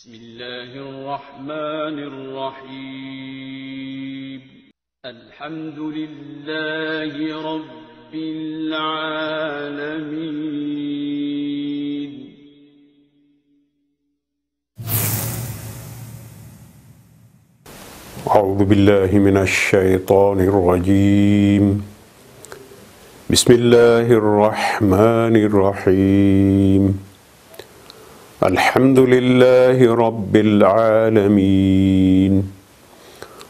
بسم الله الرحمن الرحيم الحمد لله رب العالمين أعوذ بالله من الشيطان الرجيم بسم الله الرحمن الرحيم الحمد لله رب العالمين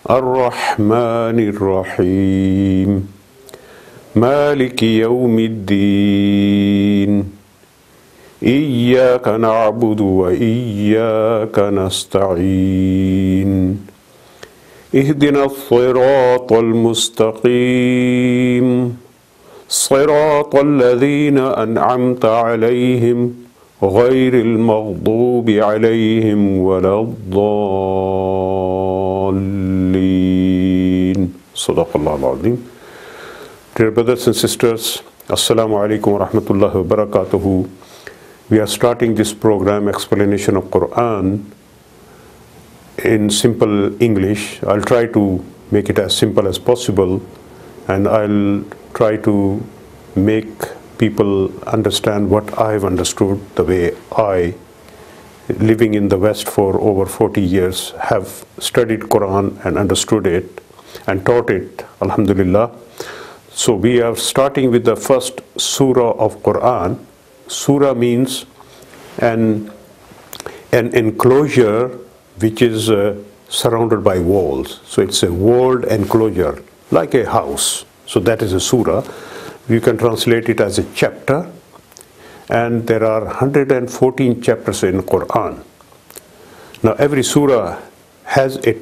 الرحمن الرحيم مالك يوم الدين إياك نعبد وإياك نستعين اهدنا الصراط المستقيم صراط الذين أنعمت عليهم غير المغضوب عليهم ولا الضالين صدق الله العظيم. Dear brothers and sisters, Assalamu alaikum wa rahmatullahi wa barakatuhu. We are starting this program, Explanation of Qur'an, in simple English. I'll try to make it as simple as possible, and I'll try to make people understand what I've understood, the way I, living in the West for over 40 years, have studied Quran and understood it and taught it, alhamdulillah. So we are starting with the first surah of Quran. Surah means an enclosure which is surrounded by walls. So it's a walled enclosure, like a house. So that is a surah. You can translate it as a chapter. And there are 114 chapters in Quran. Now every surah has a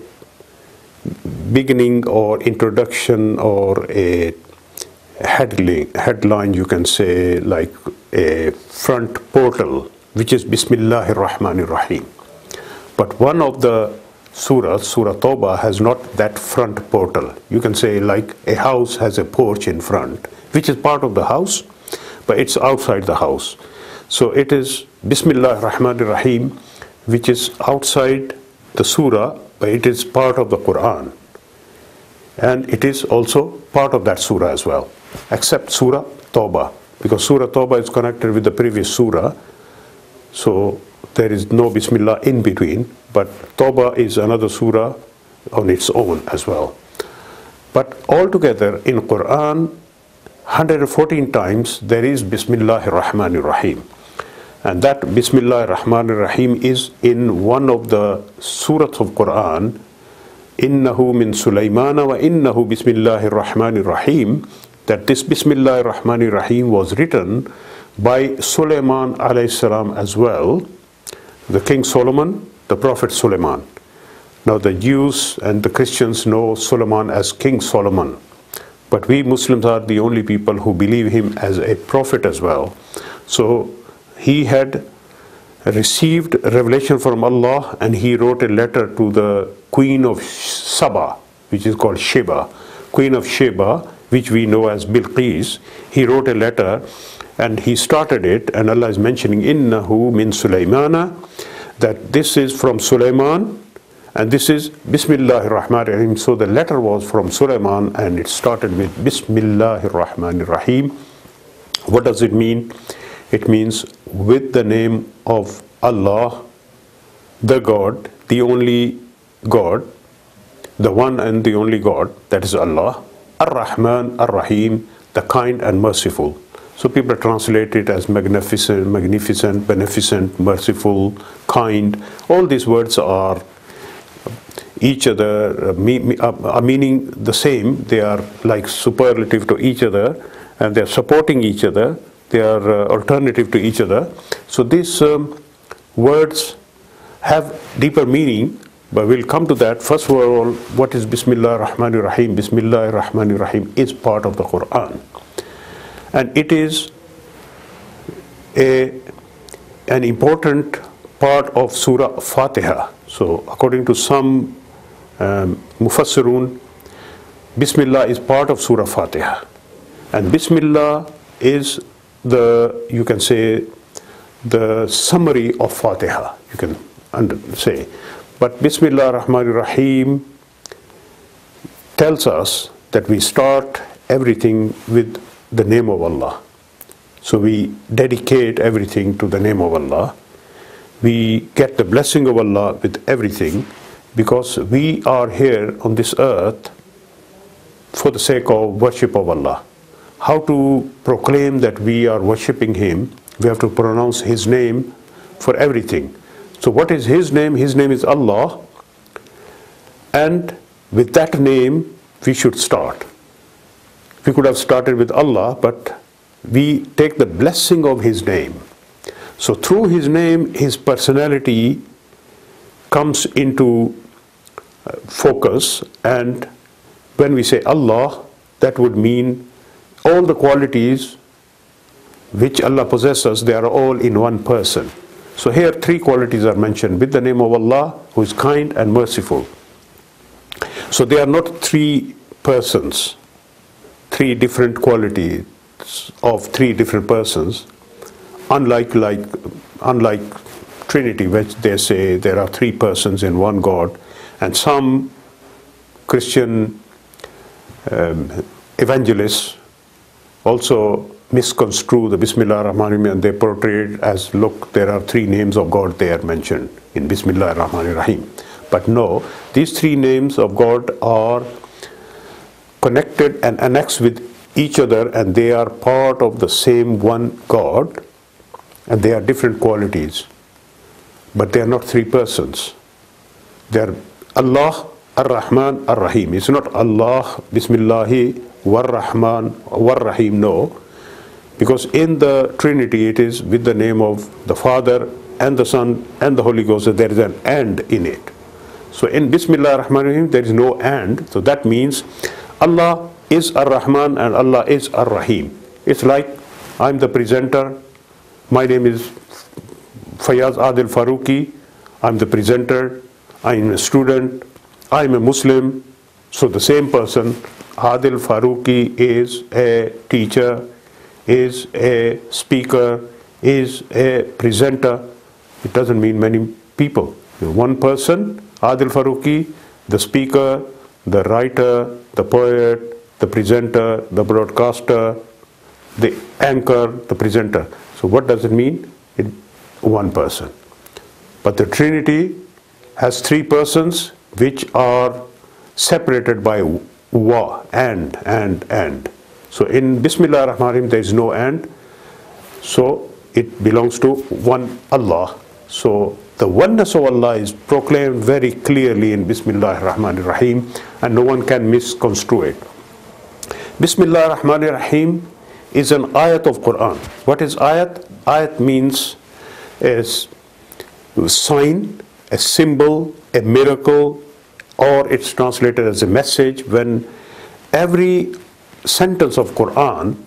beginning or introduction or a headline, you can say, like a front portal, which is Bismillahir Rahmanir Rahim. But one of the surahs, Surah Tawbah, has not that front portal. You can say like a house has a porch in front, which is part of the house, but it's outside the house. So it is Bismillahir Rahmanir Rahim, which is outside the surah, but it is part of the Quran. And it is also part of that surah as well, except Surah Tawbah, because Surah Tawbah is connected with the previous surah. So there is no Bismillah in between, but Tawbah is another surah on its own as well. But altogether in Quran, 114 times there is Bismillahir Rahmanir Rahim. And that Bismillahir Rahmanir Rahim is in one of the surahs of Quran, Innahu min Sulaymana wa innahu Bismillahir Rahmanir Rahim, that this Bismillahir Rahmanir Rahim was written by Sulaiman alayhi salam as well, the King Solomon, the Prophet Sulaiman. Now the Jews and the Christians know Solomon as King Solomon, but we Muslims are the only people who believe him as a prophet as well. So he had received revelation from Allah, and he wrote a letter to the Queen of Saba, which is called Sheba, Queen of Sheba, which we know as Bilqis. He wrote a letter and he started it, and Allah is mentioning Innahu min Sulaymana, that this is from Sulaiman, and this is Bismillahir Rahmanir Rahim. So the letter was from Sulaiman, and it started with Bismillahir Rahmanir Rahim. What does it mean? It means with the name of Allah, the God, the only God, the one and the only God, that is Allah, Ar-Rahman, Ar-Rahim, the kind and merciful. So people translate it as magnificent, beneficent, merciful, kind. All these words are each other, are meaning the same. They are like superlative to each other, and they are supporting each other. They are alternative to each other. So these words have deeper meaning, but we'll come to that. First of all, what is Bismillahir Rahmanir Rahim? Bismillahir Rahmanir Rahim is part of the Quran. And it is an important part of Surah Fatiha. So according to some Mufassirun, Bismillah is part of Surah Fatiha. And Bismillah is you can say, the summary of Fatiha. You can say. But Bismillah ar-Rahman ar-Rahim tells us that we start everything with the name of Allah. So we dedicate everything to the name of Allah. We get the blessing of Allah with everything, because we are here on this earth for the sake of worship of Allah. How to proclaim that we are worshipping Him? We have to pronounce His name for everything. So what is His name? His name is Allah. And with that name, we should start. We could have started with Allah, but we take the blessing of His name. So through His name, His personality comes into focus. And when we say Allah, that would mean all the qualities which Allah possesses, they are all in one person. So here 3 qualities are mentioned with the name of Allah, who is kind and merciful. So they are not 3 persons, 3 different qualities of 3 different persons, unlike Trinity, which they say there are 3 persons in one God. And some Christian evangelists also misconstrue the Bismillah ar-Rahman ar-Rahim, and they portray it as, look, there are 3 names of God there mentioned in Bismillah ar-Rahman ar-Rahim. But no, these 3 names of God are connected and annexed with each other, and they are part of the same one God, and they are different qualities. But they are not 3 persons. They are Allah ar-Rahman ar-Rahim. It's not Allah Bismillahi war-Rahman war-Rahim, no. Because in the Trinity it is with the name of the Father and the Son and the Holy Ghost, so there is an and in it. So in Bismillah ar-Rahman ar-Rahim there is no and, so that means Allah is ar-Rahman and Allah is ar-Rahim. It's like I'm the presenter, my name is Fayaz Adil Faruqi, I'm the presenter, I'm a student, I'm a Muslim. So the same person, Adil Faruqi, is a teacher, is a speaker, is a presenter. It doesn't mean many people. One person, Adil Faruqi, the speaker, the writer, the poet, the presenter, the broadcaster, the anchor, the presenter. So what does it mean? One person. But the Trinity has 3 persons which are separated by wa, and. So in Bismillah ar-Rahman ar-Rahim there is no and, so it belongs to one Allah. So the oneness of Allah is proclaimed very clearly in Bismillah ar-Rahman ar-Rahim, and no one can misconstrue it. Bismillah ar-Rahman ar-Rahim is an ayat of Qur'an. What is ayat? Ayat means a sign, a symbol, a miracle, or it's translated as a message. When every sentence of Qur'an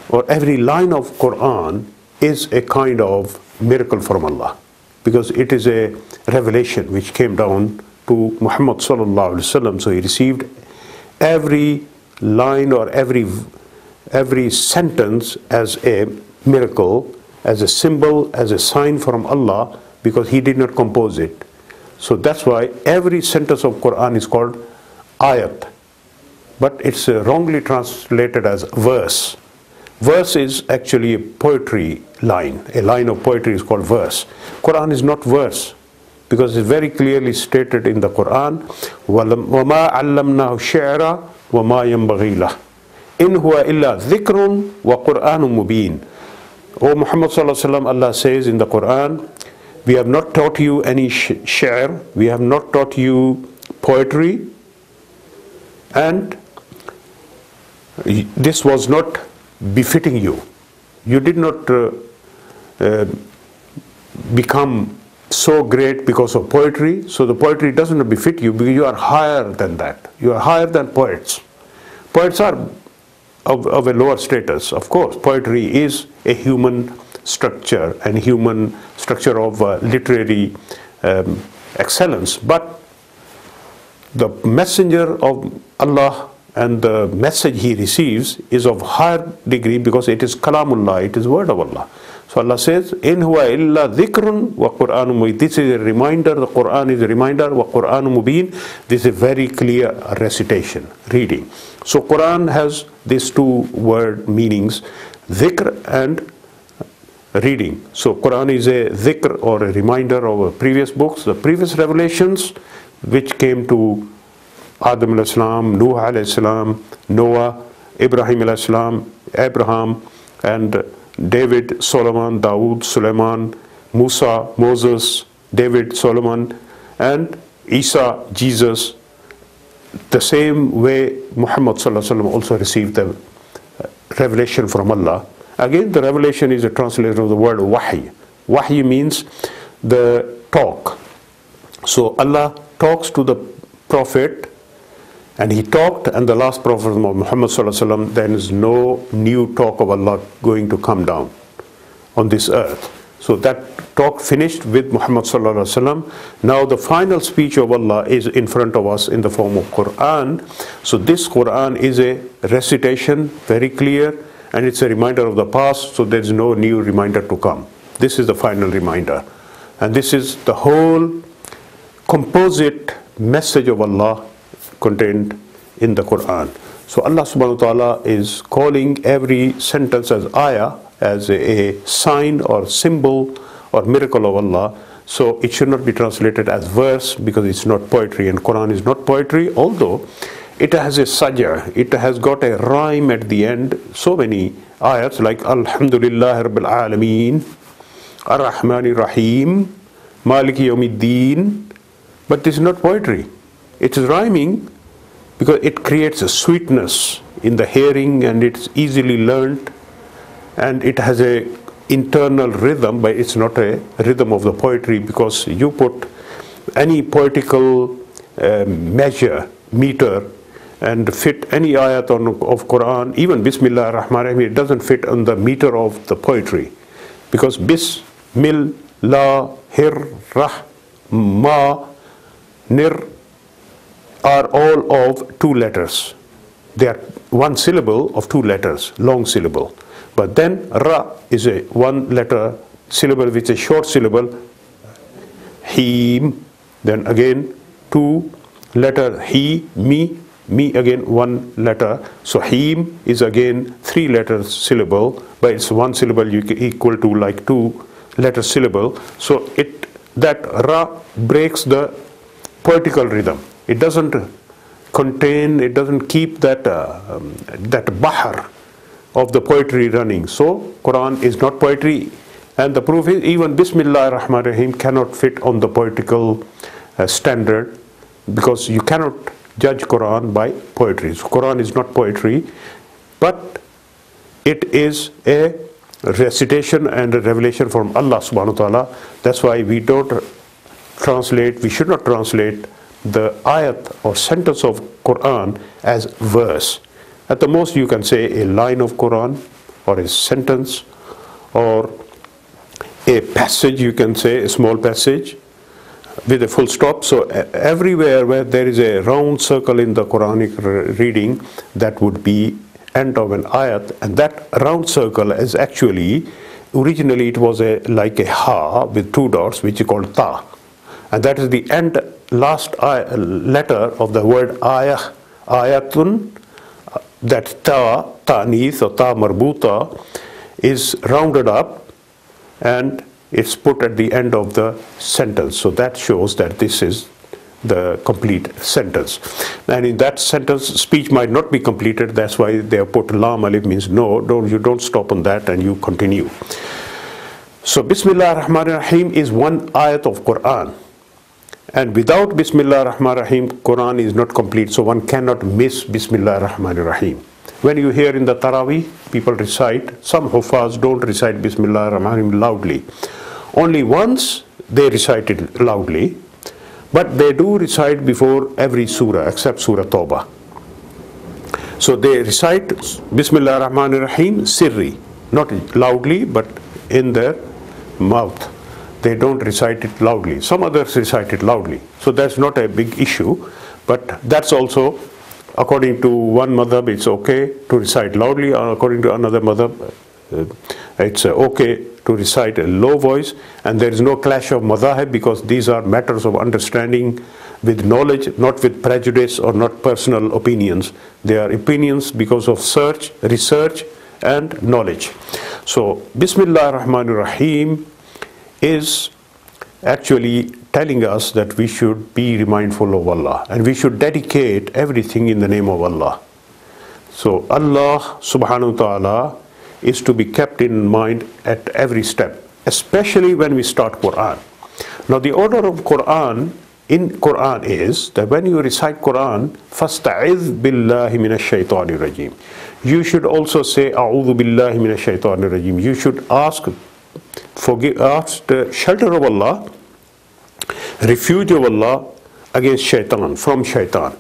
or every line of Qur'an is a kind of miracle from Allah, because it is a revelation which came down to Muhammad sallallahu alaihi wasallam. So he received every line or every sentence as a miracle, as a symbol, as a sign from Allah, because he did not compose it. So that's why every sentence of Qur'an is called ayat. But it's wrongly translated as verse. Verse is actually a poetry line. A line of poetry is called verse. Qur'an is not verse, because it's very clearly stated in the Qur'an, وَمَا عَلَّمْنَاهُ الشِّعْرَ وَمَا يَنبَغِي لَهُ إِنْ هُوَ إِلَّا ذِكْرٌ وَقُرْآنٌ مُبِينٌ. O Muhammad sallallahu alaihi wasallam, Allah says in the Qur'an, we have not taught you any shi'r, we have not taught you poetry, and this was not befitting you. You did not become so great because of poetry, so the poetry doesn't befit you, because you are higher than that. You are higher than poets. Poets are of a lower status, of course. Poetry is a human structure and human structure of literary excellence, but the messenger of Allah and the message he receives is of higher degree, because it is Kalamullah, it is word of Allah. So Allah says, "In huwa illa dhikrun wa Qur'anun mubin." This is a reminder. The Qur'an is a reminder. Wa Qur'anun mubin. This is a very clear recitation, reading. So Qur'an has these two word meanings, dhikr and reading. So Qur'an is a dhikr or a reminder of previous books, the previous revelations which came to Adam alayhi salam, Nuh alayhi salam, Noah, Ibrahim alayhi salam, Abraham, and David, Solomon, Dawood, Sulaiman, Musa, Moses, David, Solomon, and Isa, Jesus. The same way Muhammad sallallahu alaihi wasallam also received the revelation from Allah. Again, the revelation is a translation of the word wahy. Wahy means the talk. So Allah talks to the prophet, and he talked, and the last prophet Muhammad sallallahu alaihi wasallam, there is no new talk of Allah going to come down on this earth. So that talk finished with Muhammad sallallahu alaihi wasallam. Now the final speech of Allah is in front of us in the form of Qur'an. So this Qur'an is a recitation, very clear, and it's a reminder of the past, so there is no new reminder to come. This is the final reminder. And this is the whole composite message of Allah contained in the Qur'an. So Allah subhanahu wa ta'ala is calling every sentence as ayah, as a sign or symbol or miracle of Allah. So it should not be translated as verse, because it's not poetry, and Qur'an is not poetry, although it has a saj'a, it has got a rhyme at the end. So many ayats like Alhamdulillah Rabbil Alameen, Ar-Rahmanir Rahim, Maliki Yawmiddin, but this is not poetry. It is rhyming because it creates a sweetness in the hearing, and it's easily learnt, and it has a internal rhythm, but it's not a rhythm of the poetry, because you put any poetical meter and fit any ayat of Quran, even Bismillah ar-Rahman ar-Rahim, it doesn't fit on the meter of the poetry, because Bismillah Rahma Nir are all of two letters. They are one syllable of two letters, long syllable. But then Ra is a one letter syllable, which is a short syllable. Him, then again two letter He, me again one letter. So Him is again three letter syllable, but it's one syllable equal to like two letter syllable. So that Ra breaks the poetical rhythm. It doesn't contain, it doesn't keep that bahar of the poetry running. So Quran is not poetry, and the proof is even Bismillah ar-Rahman ar-Rahim cannot fit on the poetical standard, because you cannot judge Quran by poetry. So Quran is not poetry, but it is a recitation and a revelation from Allah subhanahu wa ta'ala. That's why we don't translate, we should not translate the ayat or sentence of Quran as verse. At the most you can say a line of Quran, or a sentence, or a passage, you can say a small passage with a full stop. So everywhere where there is a round circle in the Quranic reading, that would be end of an ayat, and that round circle is actually, originally it was like a ha with two dots, which is called ta, and that is the end last letter of the word ayah, ayatun. That ta'nith or ta marbuta is rounded up, and it's put at the end of the sentence. So that shows that this is the complete sentence. And in that sentence, speech might not be completed. That's why they have put lam alif, means no, you don't stop on that and you continue. So Bismillah ar-Rahman ar-Rahim is one ayat of Quran. And without Bismillah ar-Rahman ar-Rahim, Quran is not complete. So one cannot miss Bismillah ar-Rahman ar-Rahim. When you hear in the Taraweeh, people recite, some Hufaz don't recite Bismillah ar-Rahman ar-Rahim loudly. Only once they recite it loudly, but they do recite before every surah except Surah Tawbah. So they recite Bismillah ar-Rahman ar-Rahim sirri, not loudly, but in their mouth. They don't recite it loudly. Some others recite it loudly. So that's not a big issue, but that's also, according to one madhab, it's okay to recite loudly, or according to another madhab, it's okay to recite a low voice, and there is no clash of madhahib, because these are matters of understanding with knowledge, not with prejudice or not personal opinions. They are opinions because of research and knowledge. So Bismillah ar-Rahman ar-Rahim is actually telling us that we should be mindful of Allah, and we should dedicate everything in the name of Allah. So Allah subhanahu wa ta'ala is to be kept in mind at every step, especially when we start Qur'an. Now the order of Qur'an in Qur'an is that when you recite Qur'an, فَاسْتَعِذْ بِاللَّهِ مِنَ الشَّيْطَانِ الرَّجِيمِ. You should also say أَعُوذُ بِاللَّهِ مِنَ الشَّيْطَانِ الرَّجِيمِ. You should ask the shelter of Allah, refuge of Allah against shaitan, from shaitan.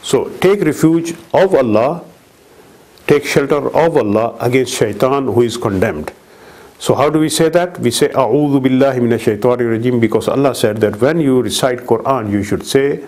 So take refuge of Allah, take shelter of Allah against shaitan who is condemned. So how do we say that? We say A'udhu billahi minash shaitani rajim, because Allah said that when you recite Qur'an, you should say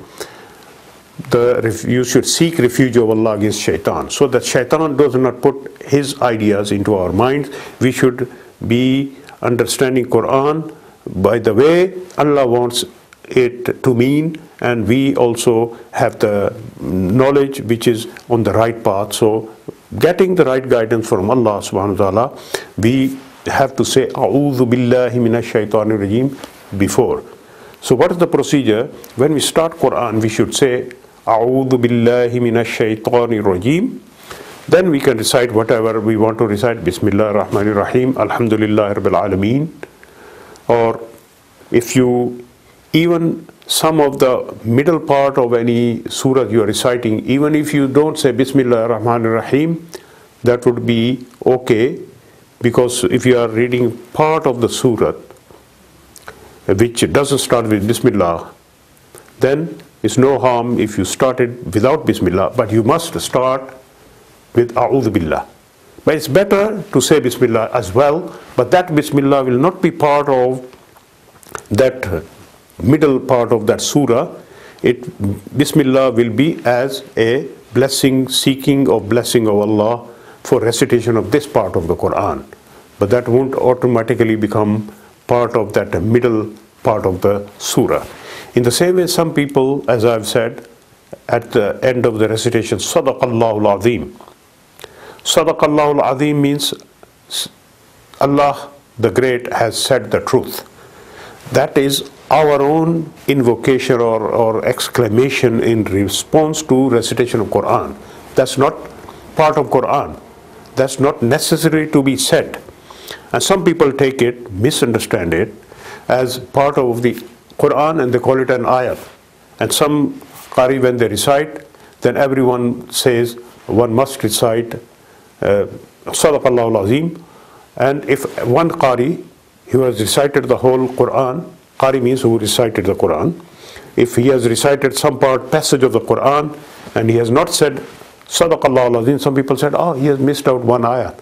you should seek refuge of Allah against shaitan, so that shaitan does not put his ideas into our minds. We should be understanding Qur'an by the way Allah wants it to mean, and we also have the knowledge which is on the right path. So getting the right guidance from Allah subhanahu wa ta'ala, we have to say A'udhu billahi minash shaitanir rajim before. So what is the procedure? When we start Qur'an, we should say A'udhu billahi minash shaitanir rajim. Then we can recite whatever we want to recite. Bismillah ar-Rahman ar-Rahim, Alhamdulillah Rabbil Alameen. Or if you, even some of the middle part of any surah you are reciting, even if you don't say Bismillah ar-Rahman ar-Rahim, that would be okay. Because if you are reading part of the surah which doesn't start with Bismillah, then it's no harm if you start it without Bismillah, but you must start with A'udhu Billah. But it's better to say Bismillah as well, but that Bismillah will not be part of that middle part of that surah. Bismillah will be as a blessing, seeking of blessing of Allah for recitation of this part of the Qur'an. But that won't automatically become part of that middle part of the surah. In the same way, some people, as I've said, at the end of the recitation, Sadaqallahu al-Azim. Sadaqallahu al-Azim means Allah the Great has said the truth. That is our own invocation or exclamation in response to recitation of Qur'an. That's not part of Qur'an. That's not necessary to be said. And some people take it, misunderstand it, as part of the Qur'an, and they call it an ayat. And some Qari, when they recite, then everyone says one must recite Sadaqallahu al-Azim. And if one Qari, who has recited the whole Qur'an, Qari means who recited the Qur'an, if he has recited some passage of the Qur'an and he has not said Sadaqallahu al-Azim, some people said, oh, he has missed out one ayat.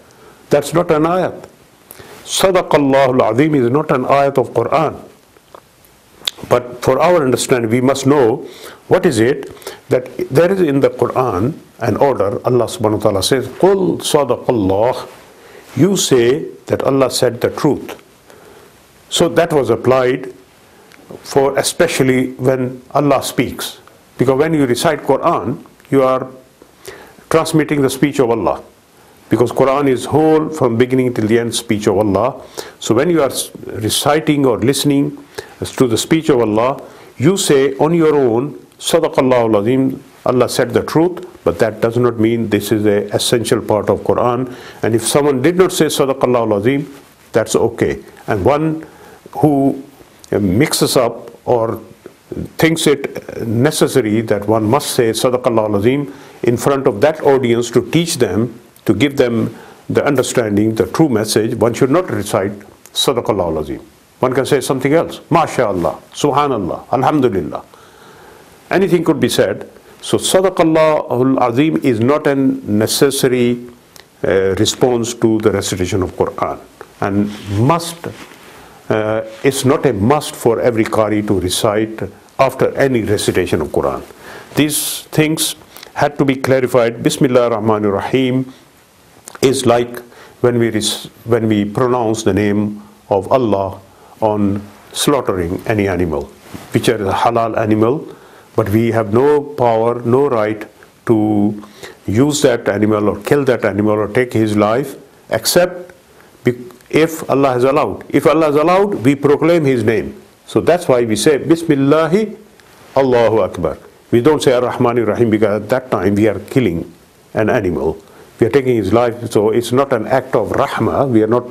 That's not an ayat. Sadaqallahu al-Azim is not an ayat of Qur'an. But for our understanding, we must know what is it that there is in the Qur'an an order. Allah subhanahu wa ta'ala says, Qul sadaqallah. You say that Allah said the truth. So that was applied for especially when Allah speaks. Because when you recite Qur'an, you are transmitting the speech of Allah. Because Qur'an is whole from beginning till the end speech of Allah. So when you are reciting or listening to the speech of Allah, you say on your own, Sadaqallahu al-Azim, Allah said the truth, but that does not mean this is an essential part of Qur'an. And if someone did not say Sadaqallahu al-Azim, that's okay. And one who mixes up or thinks it necessary that one must say Sadaqallahu al-Azim in front of that audience to teach them, to give them the understanding, the true message, one should not recite Sadaqallahu al-Azim. One can say something else. MashaAllah, Subhanallah, Alhamdulillah. Anything could be said. So Sadaqallahu al-Azim is not a necessary response to the recitation of Qur'an. And it's not a must for every Qari to recite after any recitation of Qur'an. These things had to be clarified. Bismillah ar-Rahman ar-Rahim is like when we pronounce the name of Allah on slaughtering any animal, which is a halal animal, but we have no power, no right to use that animal or kill that animal or take his life, except if Allah has allowed. If Allah has allowed, we proclaim his name. So that's why we say Bismillahi Allahu Akbar. We don't say Ar-Rahman Ar-Rahim, because at that time we are killing an animal. We are taking his life, so it's not an act of rahmah. We are not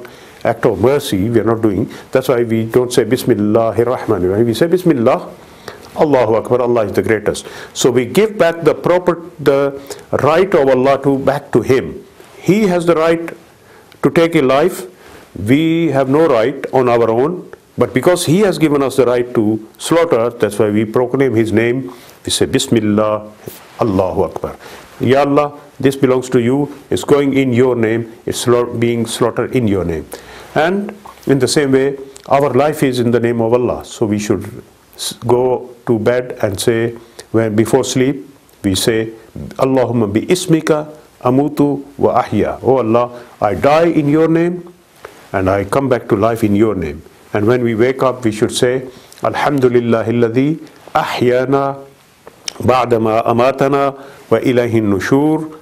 act of mercy. We are not doing. That's why we don't say Bismillahir Rahmanir Rahim. We say Bismillah, Allahu Akbar. Allah is the greatest. So we give back the right of Allah back to Him. He has the right to take a life. We have no right on our own. But because He has given us the right to slaughter, that's why we proclaim His name. We say Bismillah, Allahu Akbar. Ya Allah, this belongs to you. It's going in your name. It's being slaughtered in your name. And in the same way, our life is in the name of Allah. So we should go to bed and say, before sleep, we say, Allahumma bi ismika amutu wa ahya. Oh Allah, I die in your name and I come back to life in your name. And when we wake up, we should say, Alhamdulillahilladhi ahyana ba'dama amatana wa ilayhin nushur.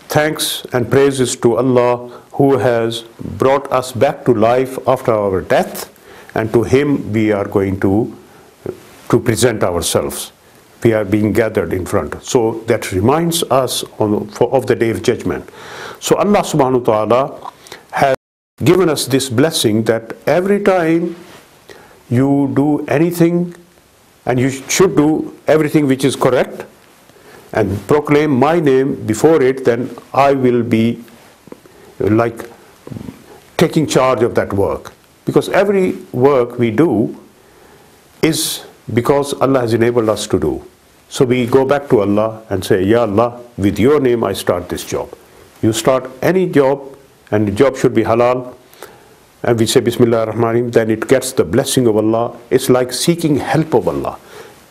Thanks and praises to Allah who has brought us back to life after our death, and to Him we are going to present ourselves. We are being gathered in front. So that reminds us of the Day of Judgment. So Allah subhanahu wa ta'ala has given us this blessing that every time you do anything, and you should do everything which is correct, and proclaim my name before it, then I will be like taking charge of that work. Because every work we do is because Allah has enabled us to do. So we go back to Allah and say, Ya Allah, with your name I start this job. You start any job, and the job should be halal, and we say Bismillah ar-Rahman ar-Rahim, then it gets the blessing of Allah. It's like seeking help of Allah,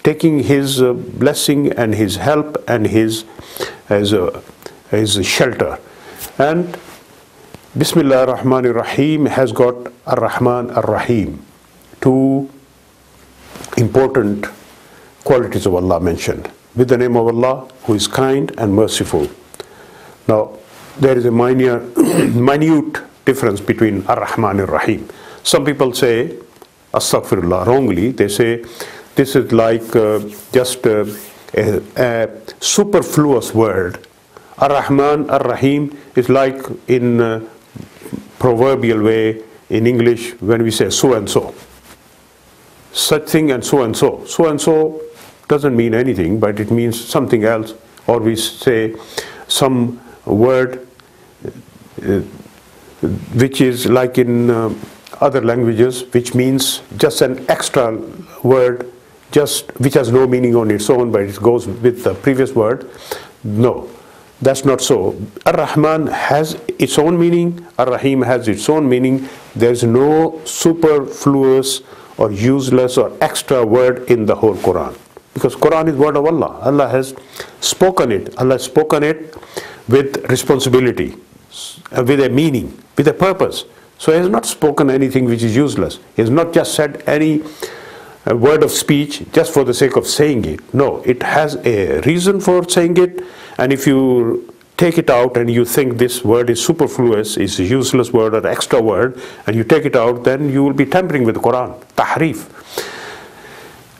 taking His blessing and His help and His shelter. And Bismillah ar-Rahman ar-Rahim has got Ar-Rahman ar-Rahim, two important qualities of Allah mentioned. With the name of Allah, who is kind and merciful. Now, there is a minute difference between Ar-Rahman ar-Rahim. Some people say, Astaghfirullah, wrongly, they say this is like just a superfluous word. Ar-Rahman ar-Rahim is like in proverbial way in English when we say so and so. Such thing and so and so. So and so doesn't mean anything, but it means something else. Or we say some word which is like in other languages, which means just an extra word, just which has no meaning on its own, but it goes with the previous word. No, that's not so. Ar-Rahman has its own meaning. Ar-Rahim has its own meaning. There's no superfluous or useless or extra word in the whole Qur'an. Because Qur'an is word of Allah. Allah has spoken it. Allah has spoken it with responsibility, with a meaning, with a purpose. So He has not spoken anything which is useless. He has not just said any word of speech just for the sake of saying it. No, it has a reason for saying it. And if you take it out and you think this word is superfluous, is a useless word or extra word, and you take it out, then you will be tampering with the Quran. Tahrif.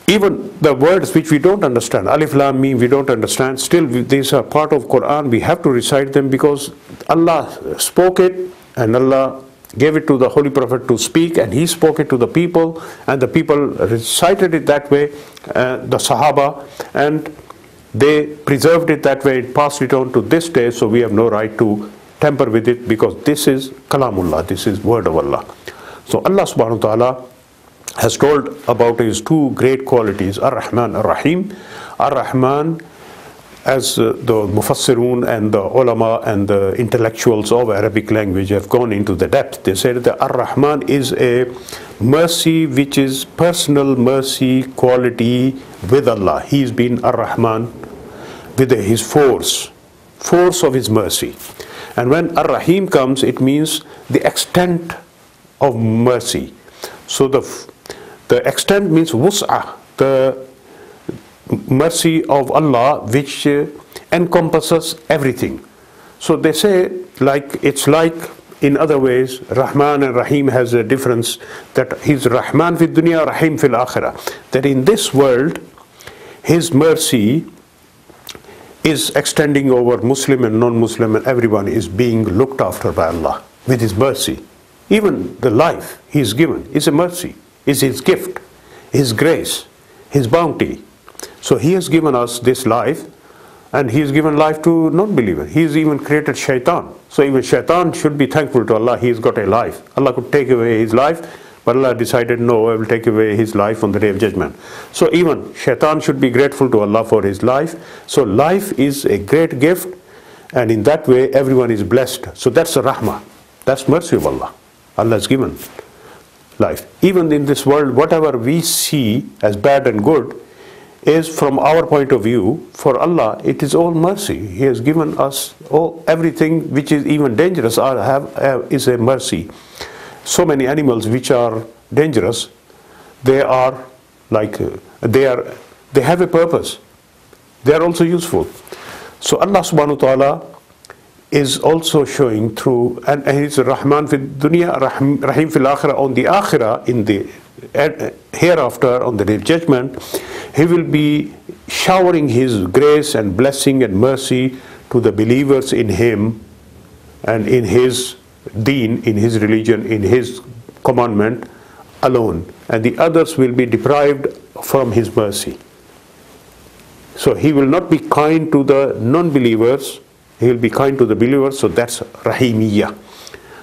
Even the words which we don't understand, Alif Lam Mim, we don't understand, still these are part of Quran. We have to recite them because Allah spoke it, and Allah gave it to the Holy Prophet to speak, and he spoke it to the people, and the people recited it that way, the Sahaba, and they preserved it that way, passed it on to this day. So we have no right to tamper with it, because this is Kalamullah, this is word of Allah. So Allah subhanahu wa ta'ala has told about His two great qualities, Ar-Rahman Ar-Rahim. Ar-Rahman, as the Mufassirun and the ulama and the intellectuals of Arabic language have gone into the depth. They said that Ar-Rahman is a mercy which is personal mercy quality with Allah. He's been Ar-Rahman with His force of His mercy. And when Ar-Rahim comes, it means the extent of mercy. So the extent means wus'ah, the mercy of Allah which encompasses everything. So they say, like it's like in other ways, Rahman and Rahim has a difference, that He's Rahman fil dunya, Rahim fil akhirah. That in this world, His mercy is extending over Muslim and non-Muslim, and everyone is being looked after by Allah with His mercy. Even the life He is given is a mercy, is His gift, His grace, His bounty. So He has given us this life, and He has given life to non-believers. He has even created shaitan. So even shaitan should be thankful to Allah. He has got a life. Allah could take away his life, but Allah decided, no, I will take away his life on the Day of Judgment. So even shaitan should be grateful to Allah for his life. So life is a great gift, and in that way everyone is blessed. So that's the rahmah. That's mercy of Allah. Allah has given life. Even in this world, whatever we see as bad and good is, from our point of view, for Allah, it is all mercy. He has given us everything which is even dangerous is a mercy. So many animals which are dangerous, they are like, they have a purpose. They are also useful. So Allah subhanahu wa ta'ala is also showing through, and He's Rahman fil dunya, Rahim fil akhirah. On the akhirah, in the hereafter, on the Day of Judgment, He will be showering His grace and blessing and mercy to the believers in Him and in His deen, in His religion, in His commandment alone. And the others will be deprived from His mercy. So He will not be kind to the non-believers, He will be kind to the believers. So that's Rahimiyya.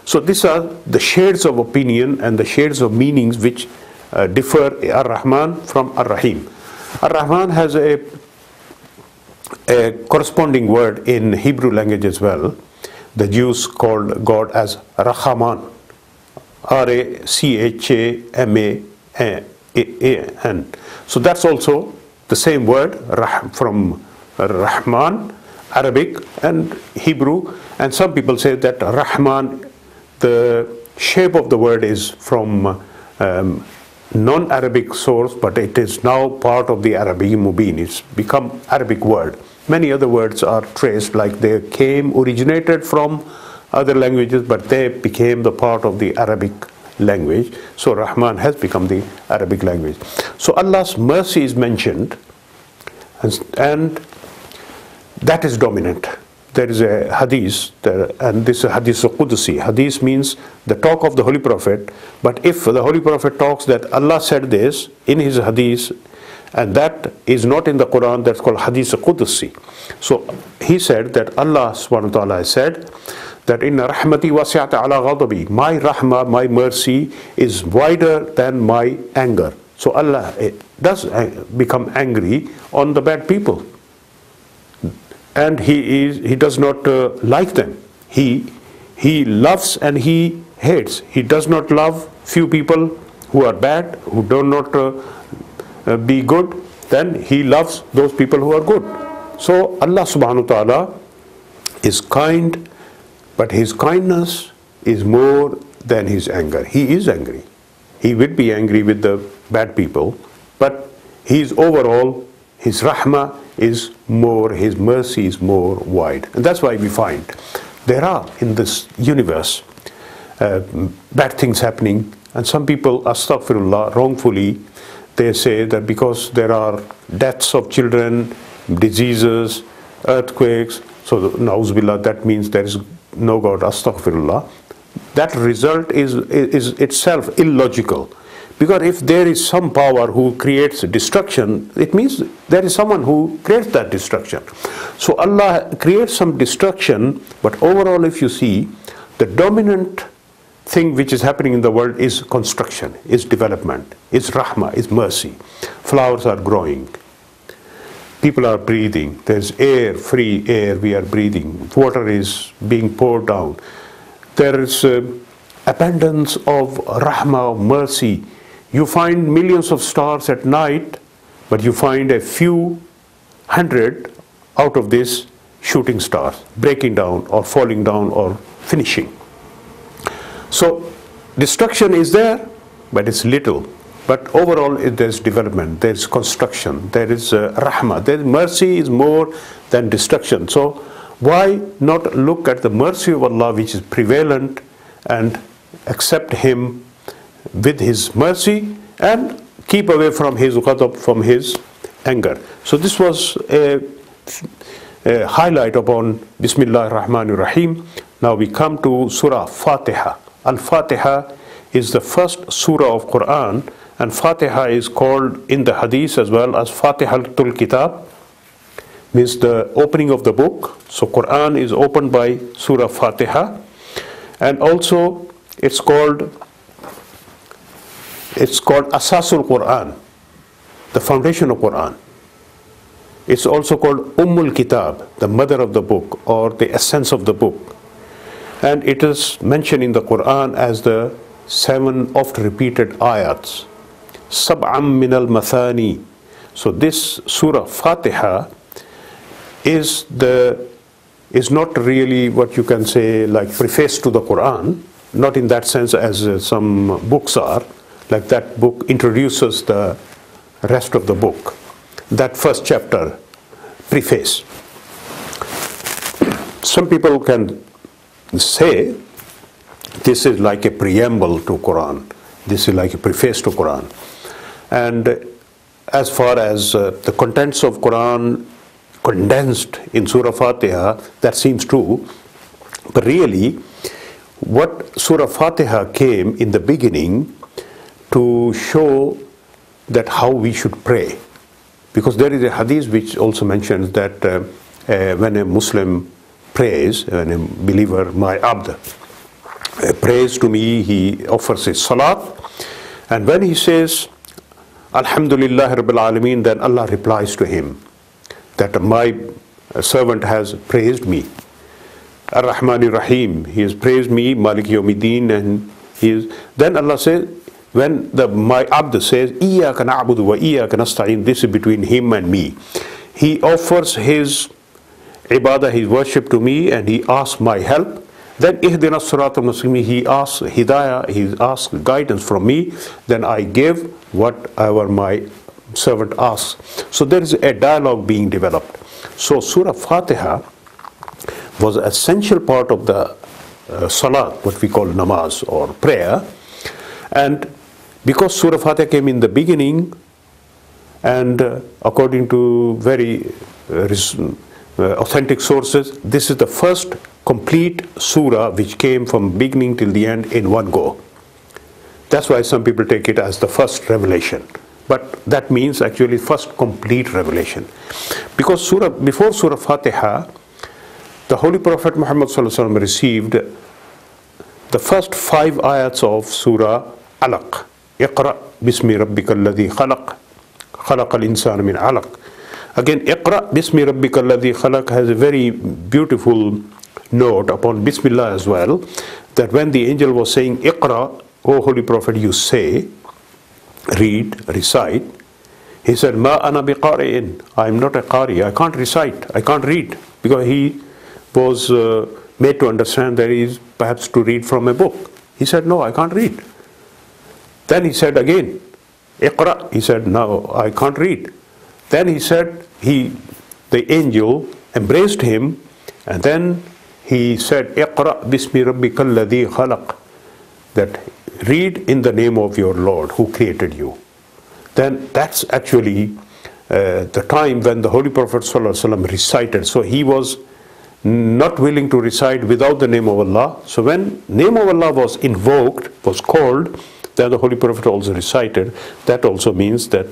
So these are the shades of opinion and the shades of meanings which differ Ar-Rahman from Ar-Rahim. Ar-Rahman has a corresponding word in Hebrew language as well. The Jews called God as Rachaman, R-A-C-H-A-M-A-N. So that's also the same word from Rahman, Arabic and Hebrew. And some people say that Rahman, the shape of the word is from non-Arabic source, but it is now part of the Arabic Mubin. It's become Arabic word. Many other words are traced, like they originated from other languages, but they became the part of the Arabic language. So Rahman has become the Arabic language. So Allah's mercy is mentioned, and that is dominant. There is a hadith, and this is hadith Qudsi. Hadith means the talk of the Holy Prophet. But if the Holy Prophet talks that Allah said this in his hadith, and that is not in the Qur'an, that's called hadith Qudsi. So he said that Allah subhanahu wa ta'ala said that inna rahmati wasi'at ala ghadabi. My rahmah, my mercy is wider than my anger. So Allah does become angry on the bad people. And He does not like them. He loves and He hates. He does not love few people who are bad, who do not be good. Then He loves those people who are good. So Allah subhanahu wa ta'ala is kind, but His kindness is more than His anger. He is angry. He will be angry with the bad people, but He is overall, His rahmah is more, His mercy is more wide. And that's why we find there are in this universe bad things happening, and some people, astaghfirullah, wrongfully, they say that because there are deaths of children, diseases, earthquakes, so na'uzubillah, that means there is no God, astaghfirullah. That result is itself illogical. Because if there is some power who creates destruction, it means there is someone who creates that destruction. So Allah creates some destruction, but overall if you see, the dominant thing which is happening in the world is construction, is development, is rahmah, is mercy. Flowers are growing. People are breathing. There's air, free air we are breathing. Water is being poured down. There is abundance of rahmah, of mercy. You find millions of stars at night, but you find a few hundred out of this shooting stars, breaking down or falling down or finishing. So destruction is there, but it's little. But overall, there's development, there's construction, there is rahmah, mercy is more than destruction. So why not look at the mercy of Allah, which is prevalent, and accept Him with His mercy and keep away from His ghadab, from His anger. So this was a highlight upon Bismillahir Rahmanir Rahim. Now we come to Surah Fatiha. Al-Fatiha is the first surah of Qur'an, and Fatiha is called in the hadith as well as Fatihatul Kitab, means the opening of the book. So Qur'an is opened by Surah Fatiha, and also it's called Asasul Qur'an, the foundation of Qur'an. It's also called Ummul Kitab, the mother of the book, or the essence of the book. And it is mentioned in the Qur'an as the 7 oft repeated ayats. Sab'am min al-mathani. So this Surah Fatiha is not really what you can say like preface to the Qur'an, not in that sense as some books are. Like that book introduces the rest of the book. That first chapter, preface. Some people can say this is like a preamble to Quran. This is like a preface to Quran. And as far as the contents of Quran condensed in Surah Fatiha, that seems true. But really, what Surah Fatiha came in the beginning to show that how we should pray. Because there is a hadith which also mentions that when a Muslim prays, when a believer, my abd, prays to me, he offers his salat, and when he says Alhamdulillah Rabbil Alameen, then Allah replies to him that my servant has praised me. Ar-Rahmanir Rahim, he has praised me, Malik Yawmiddin, and then Allah says, when my abd says Iyyaka na'budu wa iyyaka nasta'in, this is between him and me. He offers his ibadah, his worship to me, and he asks my help. Then Ihdina Siratal Mustaqim, he asks hidayah, he asks guidance from me. Then I give whatever my servant asks. So there is a dialogue being developed. So Surah Fatiha was an essential part of the salat, what we call namaz or prayer. And because Surah Fatiha came in the beginning, and according to very authentic sources, this is the first complete surah which came from beginning till the end in one go. That's why some people take it as the first revelation. But that means actually first complete revelation. Because before Surah Fatiha, the Holy Prophet Muhammad ﷺ received the first 5 ayats of Surah Alaq. Iqra bismi rabbika alladhi khalaq, khalaqal insana min alaq. Again, Iqra bismi rabbika alladhi khalaq has a very beautiful note upon Bismillah as well, that when the angel was saying Iqra, O Holy Prophet, you say, read, recite, he said, Ma ana biqari'in, I am not a qari, I can't recite, I can't read, because he was made to understand that he is perhaps to read from a book. He said, no, I can't read. Then he said again, Iqra, he said, no, I can't read. Then he said, the angel embraced him, and then he said, Iqra bismi rabbika alladhi khalaq, that read in the name of your Lord who created you. Then that's actually the time when the Holy Prophet ﷺ recited. So he was not willing to recite without the name of Allah. So when name of Allah was invoked, was called, then the Holy Prophet also recited. That also means that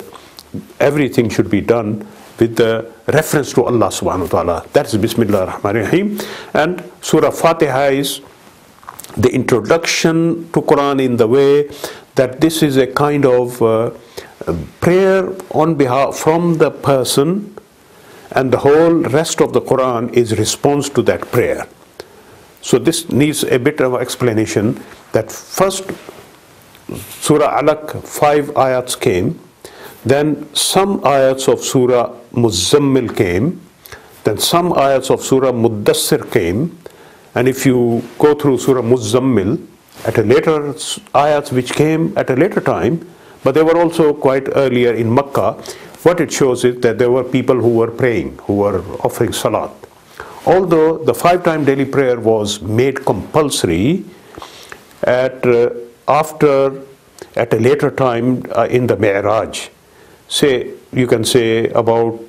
everything should be done with the reference to Allah subhanahu wa ta'ala. That is Bismillah ar-Rahman ar-Rahim. And Surah Fatiha is the introduction to Quran in the way that this is a kind of prayer on behalf from the person, and the whole rest of the Quran is response to that prayer. So this needs a bit of explanation, that first Surah Alaq 5 ayats came, then some ayats of Surah Muzammil came, Then some ayats of Surah Muddassir came, and if you go through Surah Muzzammil, at a later ayats which came at a later time, but they were also quite earlier in Makkah, what it shows is that there were people who were praying, who were offering salat. Although the 5-time daily prayer was made compulsory at a later time in the Mi'raj, say, you can say about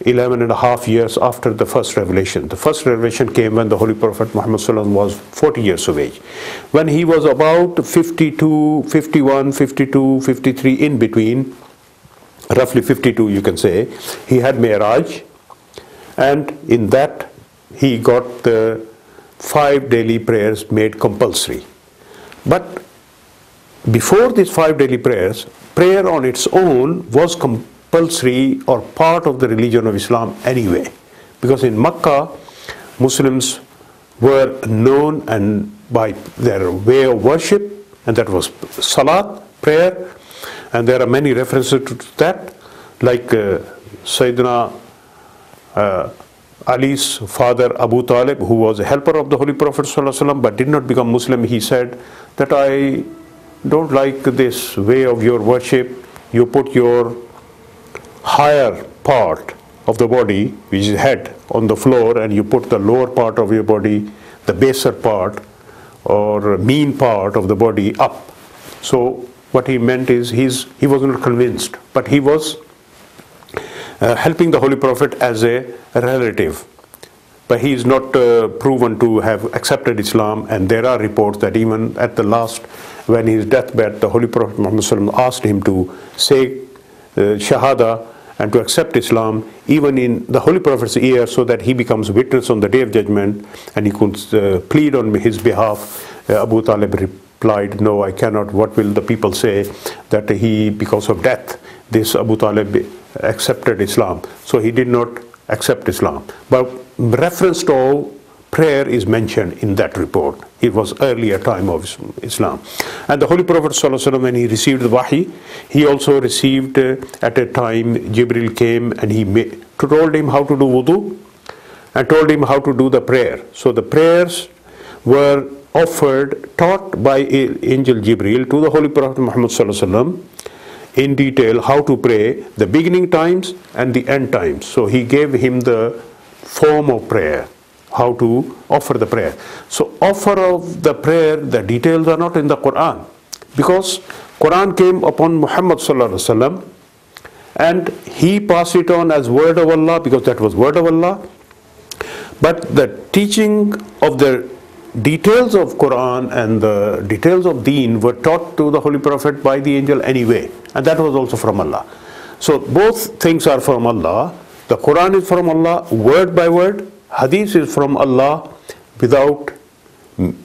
11 and a half years after the first revelation. The first revelation came when the Holy Prophet Muhammad was 40 years of age. When he was about 52, 51, 52, 53, in between, roughly 52 you can say, he had Mi'raj, and in that he got the 5 daily prayers made compulsory. But before these 5 daily prayers, prayer on its own was compulsory or part of the religion of Islam anyway. Because in Makkah, Muslims were known and by their way of worship, and that was salat, prayer, and there are many references to that, like Sayyidina Ali's father Abu Talib, who was a helper of the Holy Prophet ﷺ, but did not become Muslim. He said that I don't like this way of your worship. You put your higher part of the body, which is head, on the floor, and you put the lower part of your body, the baser part or mean part of the body, up. So what he meant is he was not convinced, but he was helping the Holy Prophet as a relative. But he is not proven to have accepted Islam, and there are reports that even at the last, when his deathbed, the Holy Prophet Muhammad asked him to say Shahada and to accept Islam, even in the Holy Prophet's ear, so that he becomes witness on the Day of Judgment, and he could plead on his behalf. Abu Talib replied, no, I cannot. What will the people say? That he, because of death, this Abu Talib accepted Islam. So he did not accept Islam. But reference to prayer is mentioned in that report. It was earlier time of Islam. And the Holy Prophet ﷺ, when he received the wahi, he also received at a time Jibril came and he told him how to do wudu and told him how to do the prayer. So the prayers were taught by Angel Jibril to the Holy Prophet Muhammad ﷺ in detail, how to pray, the beginning times and the end times. So he gave him the form of prayer, how to offer the prayer. So offer of the prayer, the details are not in the Qur'an, because Qur'an came upon Muhammad sallallahu alaihi wasallam and he passed it on as word of Allah, because that was word of Allah. But the teaching of the details of Qur'an and the details of Deen were taught to the Holy Prophet by the angel anyway, and that was also from Allah. So both things are from Allah. The Qur'an is from Allah word by word. Hadith is from Allah without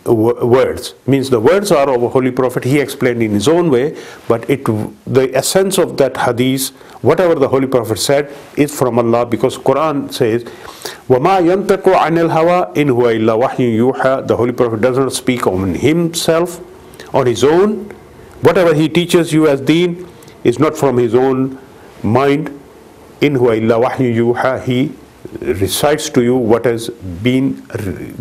words. Means the words are of a Holy Prophet. He explained in his own way, but the essence of that hadith, whatever the Holy Prophet said, is from Allah, because Quran says, وَمَا يَنْتَقُ عَنِ الْهَوَىٰ إِنْ هُوَ إِلَّا وَحْيٌ يُوحَىٰ. The Holy Prophet does not speak on himself, on his own. Whatever he teaches you as deen is not from his own mind. إِنْ هُوَ إِلَّا وَحْيٌ يُوحَىٰ. He recites to you what has been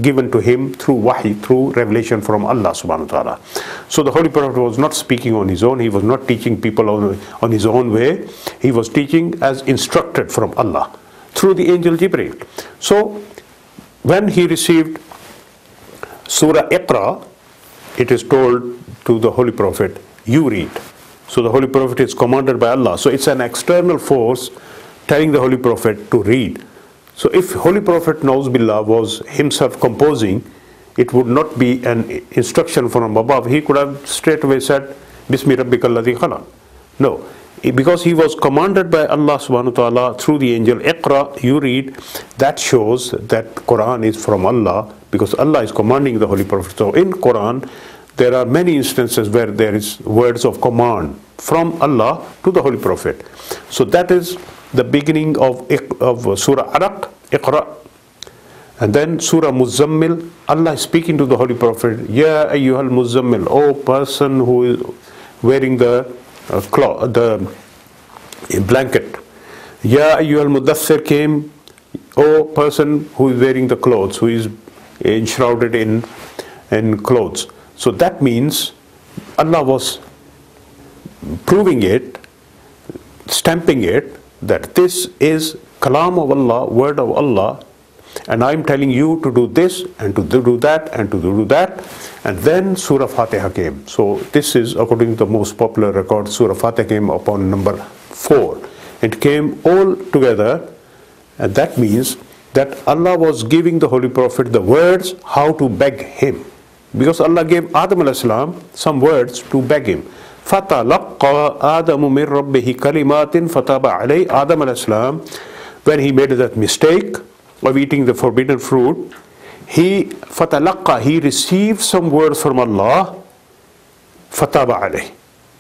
given to him through wahi, through revelation from Allah subhanahu wa ta'ala. So the Holy Prophet was not speaking on his own. He was not teaching people on his own way. He was teaching as instructed from Allah through the angel Jibreel. So when he received Surah Iqra, it is told to the Holy Prophet, you read. So the Holy Prophet is commanded by Allah. So it's an external force telling the Holy Prophet to read. So if Holy Prophet Nauzubillah was himself composing, it would not be an instruction from above. He could have straight away said, Bismi Rabbikal Ladhi Khalaq. No, because he was commanded by Allah subhanahu wa ta'ala through the angel, Iqra, you read. That shows that Quran is from Allah, because Allah is commanding the Holy Prophet. So in Quran, there are many instances where there is words of command from Allah to the Holy Prophet. So that is the beginning of Surah Alaq, Iqra. And then Surah Muzammil, Allah is speaking to the Holy Prophet, Ya ayyuhal Muzammil, O person who is wearing the cloth, the blanket. Ya ayyuhal Mudaththir came, O person who is wearing the clothes, who is enshrouded in clothes. So that means Allah was proving it, stamping it, that this is Kalam of Allah, word of Allah, and I'm telling you to do this and to do that and to do that. And then Surah Fatiha came. So this is, according to the most popular record, Surah Fatiha came upon number 4. It came all together, and that means that Allah was giving the Holy Prophet the words how to beg him. Because Allah gave Adam alayhi salam some words to beg him. فَتَلَقَّى آدَمُ مِنْ رَبِّهِ كَلِمَاتٍ فَتَابَ عَلَيْهِ. Adam alayhi salam, when he made that mistake of eating the forbidden fruit, he received some words from Allah, فَتَابَ عَلَيْهِ.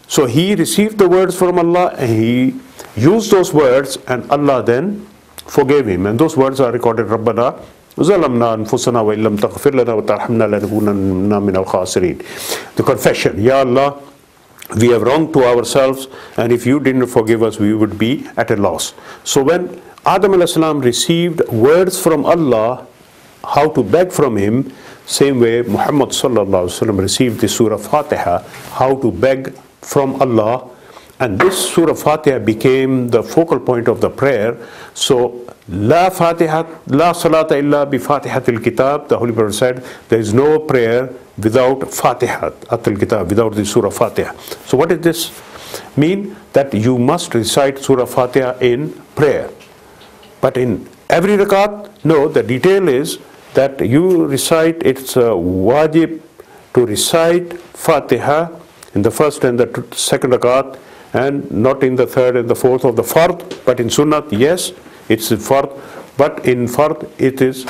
So he received the words from Allah and he used those words, and Allah then forgave him. And those words are recorded, رَبَّنَا ظَلَمْنَا أَنفُسَنَا وَإِن لَمْ تَغْفِرْ لَنَا وَتَرْحَمْنَا لَنَكُونَنَّ مِنَ الْخَاسِرِينَ. The confession, Ya Allah, we have wronged to ourselves, and if you didn't forgive us, we would be at a loss. So when Adam alayhi salam received words from Allah, how to beg from him, same way Muhammad sallallahu alaihi wasallam received the Surah Fatiha, how to beg from Allah. And this Surah Fatiha became the focal point of the prayer. So, La Fatiha, La Salata illa bi Fatihatil Kitab, the Holy Prophet said, there is no prayer without Fatiha, Atil Kitab, without the Surah Fatiha. So what does this mean? That you must recite Surah Fatiha in prayer. But in every rakat, no, the detail is that you recite, it's a wajib to recite Fatiha in the first and the second rakat, and not in the third and the fourth of the fard. But in sunnat, yes, it's fard, but in fard it is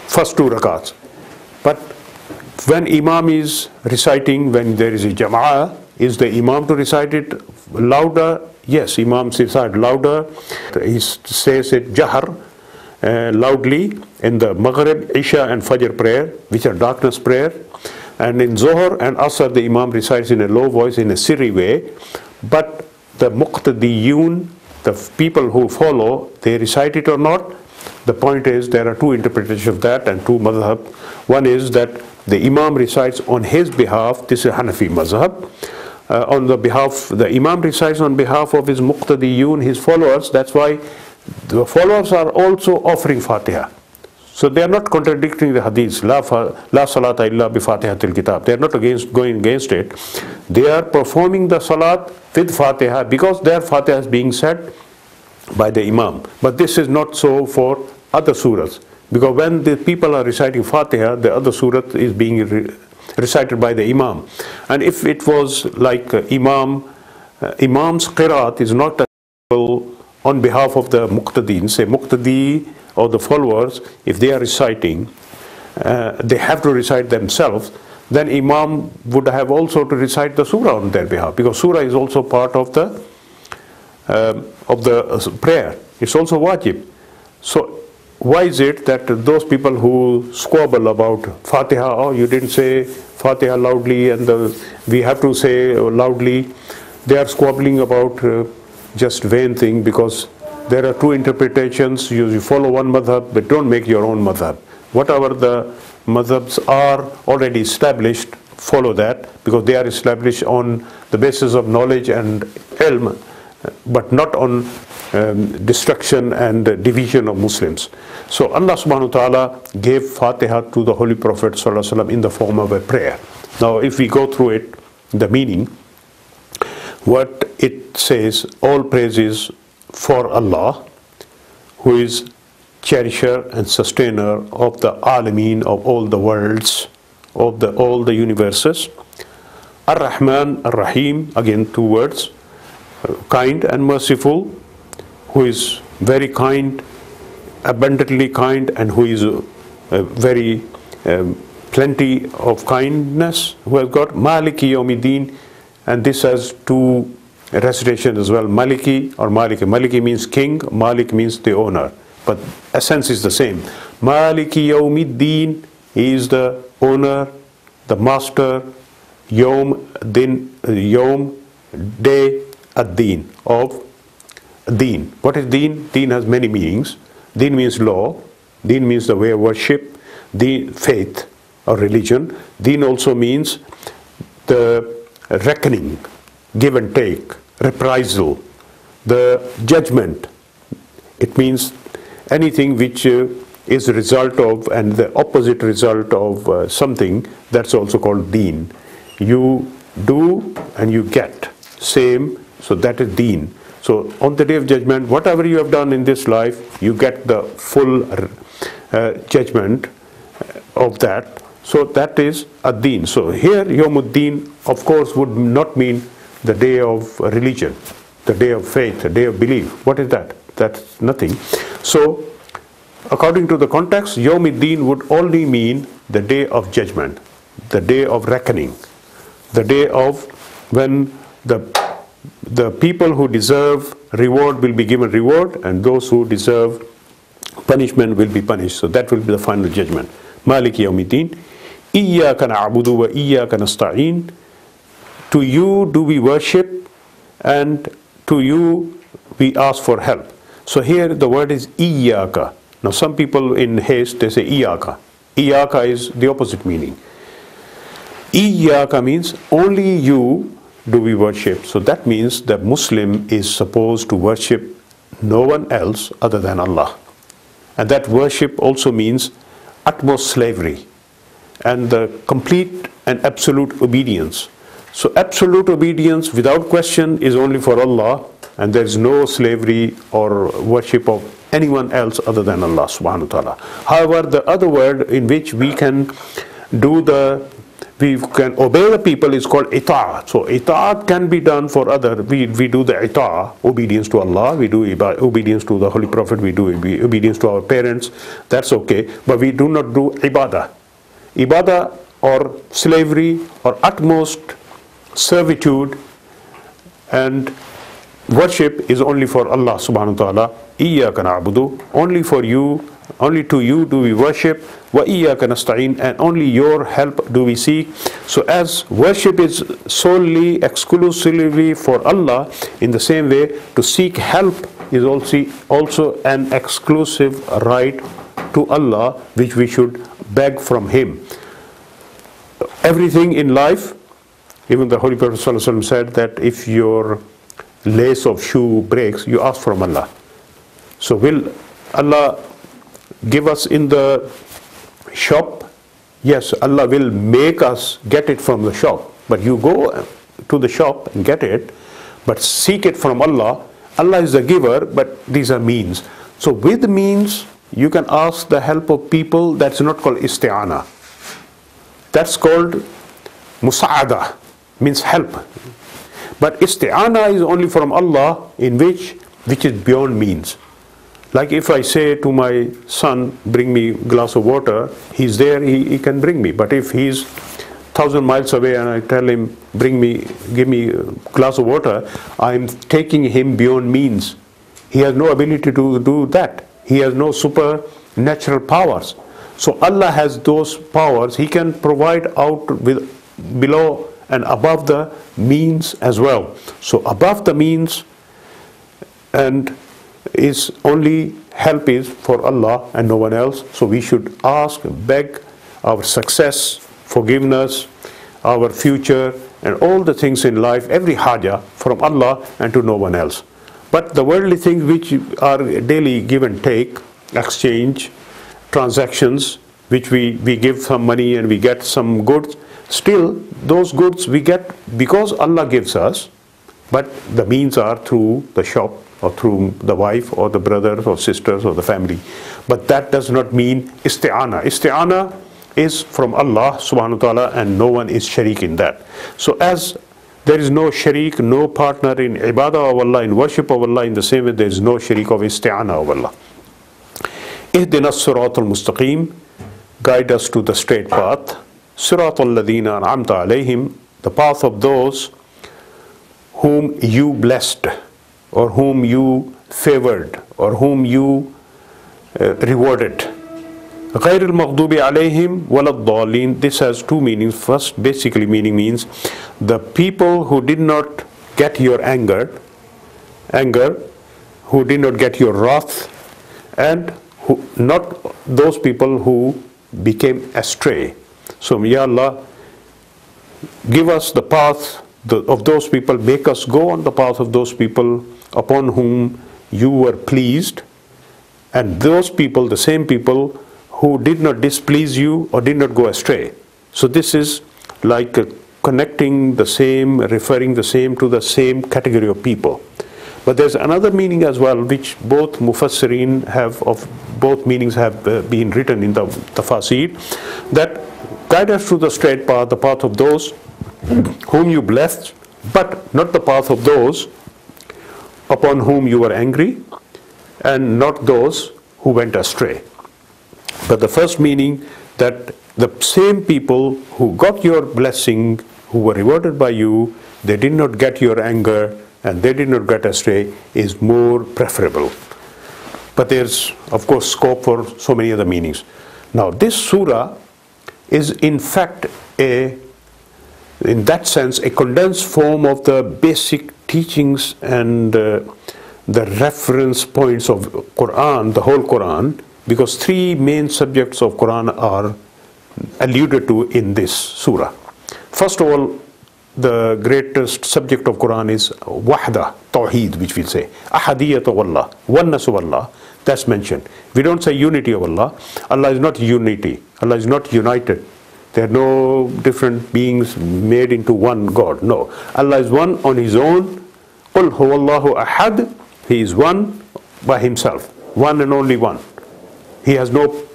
first 2 rakats. But when imam is reciting, when there is a jama'ah, is the imam to recite it louder? Yes, imam recite louder. He says it jahar, loudly, in the Maghrib, Isha and Fajr prayer, which are darkness prayer. And in Zohar and Asr, the imam recites in a low voice, in a sirri way. But the muqtadiyun, the people who follow, they recite it or not. The point is, there are 2 interpretations of that and 2 madhab. One is that the imam recites on his behalf. This is Hanafi mazhab. On the behalf, the imam recites on behalf of his muqtadiyun, his followers. That's why the followers are also offering Fatiha. So they are not contradicting the hadith, La salata illa bi Fatihatil Kitab. They are not going against it. They are performing the salat with Fatiha because their Fatiha is being said by the imam. But this is not so for other surahs. Because when the people are reciting Fatiha, the other surah is being recited by the imam. And if it was like imam's qiraat is not on behalf of the muqtadin, say muqtadi or the followers, if they are reciting, they have to recite themselves, then imam would have also to recite the surah on their behalf, because surah is also part of the prayer. It's also wajib. So why is it that those people who squabble about Fatiha, oh, you didn't say Fatiha loudly and we have to say loudly, they are squabbling about just vain thing, because there are 2 interpretations. You follow one madhab, but don't make your own madhab. Whatever the madhabs are already established, follow that, because they are established on the basis of knowledge and ilm, but not on destruction and division of Muslims. So Allah subhanahu wa ta'ala gave Fatiha to the Holy Prophet sallallahu alaihi wasallam in the form of a prayer. Now if we go through it, the meaning, what it says, all praises for Allah, who is cherisher and sustainer of the alameen, of all the worlds, of all the universes. Ar-Rahman, Ar-Rahim, again 2 words, kind and merciful, who is very kind, abundantly kind, and who is very plenty of kindness, who has got Maliki Yawmiddin, and this has 2 recitation as well, Maliki or Maliki. Maliki means king, Malik means the owner, but essence is the same. Maliki Yawmiddin, he is the owner, the master, Yawm, day, ad-din, of deen. What is deen? Deen has many meanings. Deen means law. Deen means the way of worship. Deen, faith or religion. Deen also means the reckoning, give and take, reprisal, the judgment. It means anything which is a result of and the opposite result of something, that's also called deen. You do and you get same, so that is deen. So on the day of judgment, whatever you have done in this life, you get the full judgment of that. So that is a deen. So here Yawmuddin of course would not mean the day of religion, the day of faith, the day of belief. What is that? That's nothing. So according to the context, Yawmuddin would only mean the day of judgment, the day of reckoning, the day of when the people who deserve reward will be given reward and those who deserve punishment will be punished. So that will be the final judgment. Maliki Yawmuddin. Iyyaka na'budu wa iyyaka nasta'in. To you do we worship and to you we ask for help. So here the word is iyyaka. Now some people in haste they say iyaka. Iyaka is the opposite meaning. Iyyaka means only you do we worship. So that means that Muslim is supposed to worship no one else other than Allah. And that worship also means utmost slavery and the complete and absolute obedience. So absolute obedience without question is only for Allah, and there is no slavery or worship of anyone else other than Allah subhanahu wa ta'ala. However, the other word in which we can obey the people is called ita'at. So ita'at can be done for other. We do the ita'at, obedience to Allah, we do obedience to the Holy Prophet, we do obedience to our parents, that's okay. But we do not do ibadah. Ibadah or slavery or utmost servitude and worship is only for Allah subhanahu wa ta'ala. Iyyaka na'budu, only for you, only to you do we worship. Wa iyyaka nasta'in, and only your help do we seek. So as worship is solely, exclusively for Allah, in the same way to seek help is also an exclusive right to Allah, which we should beg from Him. Everything in life, even the Holy Prophet ﷺ said that if your lace of shoe breaks, you ask from Allah. So will Allah give us in the shop? Yes, Allah will make us get it from the shop. But you go to the shop and get it, but seek it from Allah. Allah is the giver, but these are means. So with means, you can ask the help of people. That's not called isti'ana. That's called musa'ada, means help. But isti'ana is only from Allah, which is beyond means. Like if I say to my son, bring me a glass of water, he's there, he can bring me. But if he's 1,000 miles away and I tell him, give me a glass of water, I'm taking him beyond means. He has no ability to do that. He has no supernatural powers. So Allah has those powers. He can provide out with below and above the means as well. So above the means and is only help is for Allah and no one else. So we should ask, beg our success, forgiveness, our future, and all the things in life, every haja from Allah and to no one else. But the worldly things which are daily give and take, exchange, transactions, which we give some money and we get some goods, still those goods we get because Allah gives us, but the means are through the shop or through the wife or the brothers or sisters or the family. But that does not mean isti'ana. Isti'ana is from Allah subhanahu wa ta'ala and no one is sharik in that. So as there is no sharik, no partner in ibadah of Allah, in worship of Allah, in the same way there is no sharik of isti'ana of Allah. Ihdina as-sirat al-mustaqim, guide us to the straight path. Sirat al-ladhina an'amta alayhim, the path of those whom you blessed, or whom you favored, or whom you rewarded. غير المغضوب عليهم ولا الضالين. This has two meanings. First, basically meaning means the people who did not get your anger, who did not get your wrath, and not those people who became astray. So, Ya Allah, give us the path of those people, make us go on the path of those people upon whom you were pleased, and those people, the same people who did not displease you or did not go astray. So this is like connecting the same, referring the same to the same category of people. But there's another meaning as well, which both Mufassirin both meanings have been written in the Tafasir, that guide us to the straight path, the path of those whom you blessed, but not the path of those upon whom you were angry, and not those who went astray. But the first meaning, that the same people who got your blessing, who were rewarded by you, they did not get your anger and they did not get astray, is more preferable. But there's, of course, scope for so many other meanings. Now, this surah is in fact in that sense, a condensed form of the basic teachings and the reference points of Qur'an, the whole Qur'an, because three main subjects of Qur'an are alluded to in this surah. First of all, the greatest subject of Qur'an is wahda, tawheed, which we'll say. Ahadiyat of Allah, oneness of Allah, that's mentioned. We don't say unity of Allah. Allah is not unity. Allah is not united. There are no different beings made into one God. No. Allah is one on His own. Qul huwallahu ahad. He is one by Himself. One and only one. He has no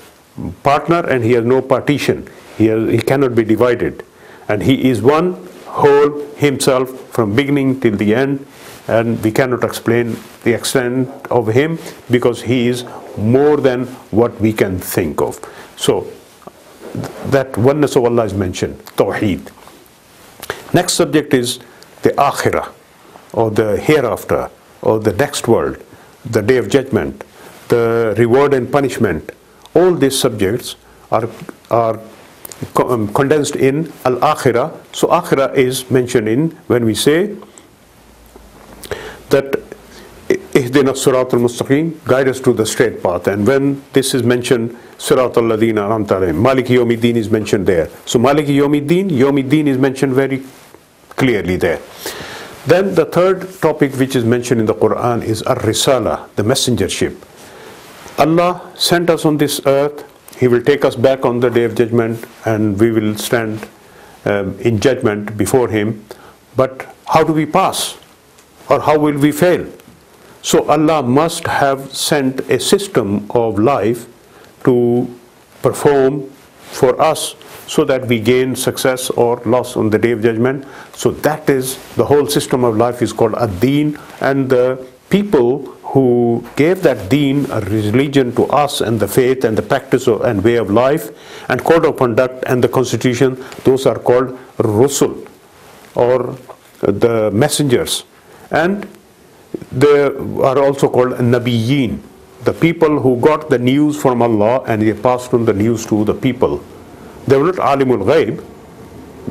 partner and He has no partition. He cannot be divided. And He is one whole Himself from beginning till the end. And we cannot explain the extent of Him because He is more than what we can think of. So, that oneness of Allah is mentioned, Tawheed. Next subject is the Akhirah, or the hereafter, or the next world, the Day of Judgment, the reward and punishment. All these subjects are condensed in Al-Akhirah. So Akhirah is mentioned in when we say that Ihdina Surat al-Mustaqim, guide us to the straight path. And when this is mentioned, Surat al-Ladina An'amta Alayhim, Maliki Yawmiddin is mentioned there. So Maliki Yawmiddin is mentioned very clearly there. Then the third topic which is mentioned in the Qur'an is Ar-Risala, the messengership. Allah sent us on this earth. He will take us back on the Day of Judgment and we will stand in judgment before Him. But how do we pass? Or how will we fail? So Allah must have sent a system of life to perform for us so that we gain success or loss on the Day of Judgment. So that is, the whole system of life is called ad-deen, and the people who gave that deen, a religion to us, and the faith and the practice and way of life and code of conduct and the constitution, those are called rusul, or the messengers. And they are also called nabiyyin, the people who got the news from Allah and they passed on the news to the people. They were not alimul ghaib.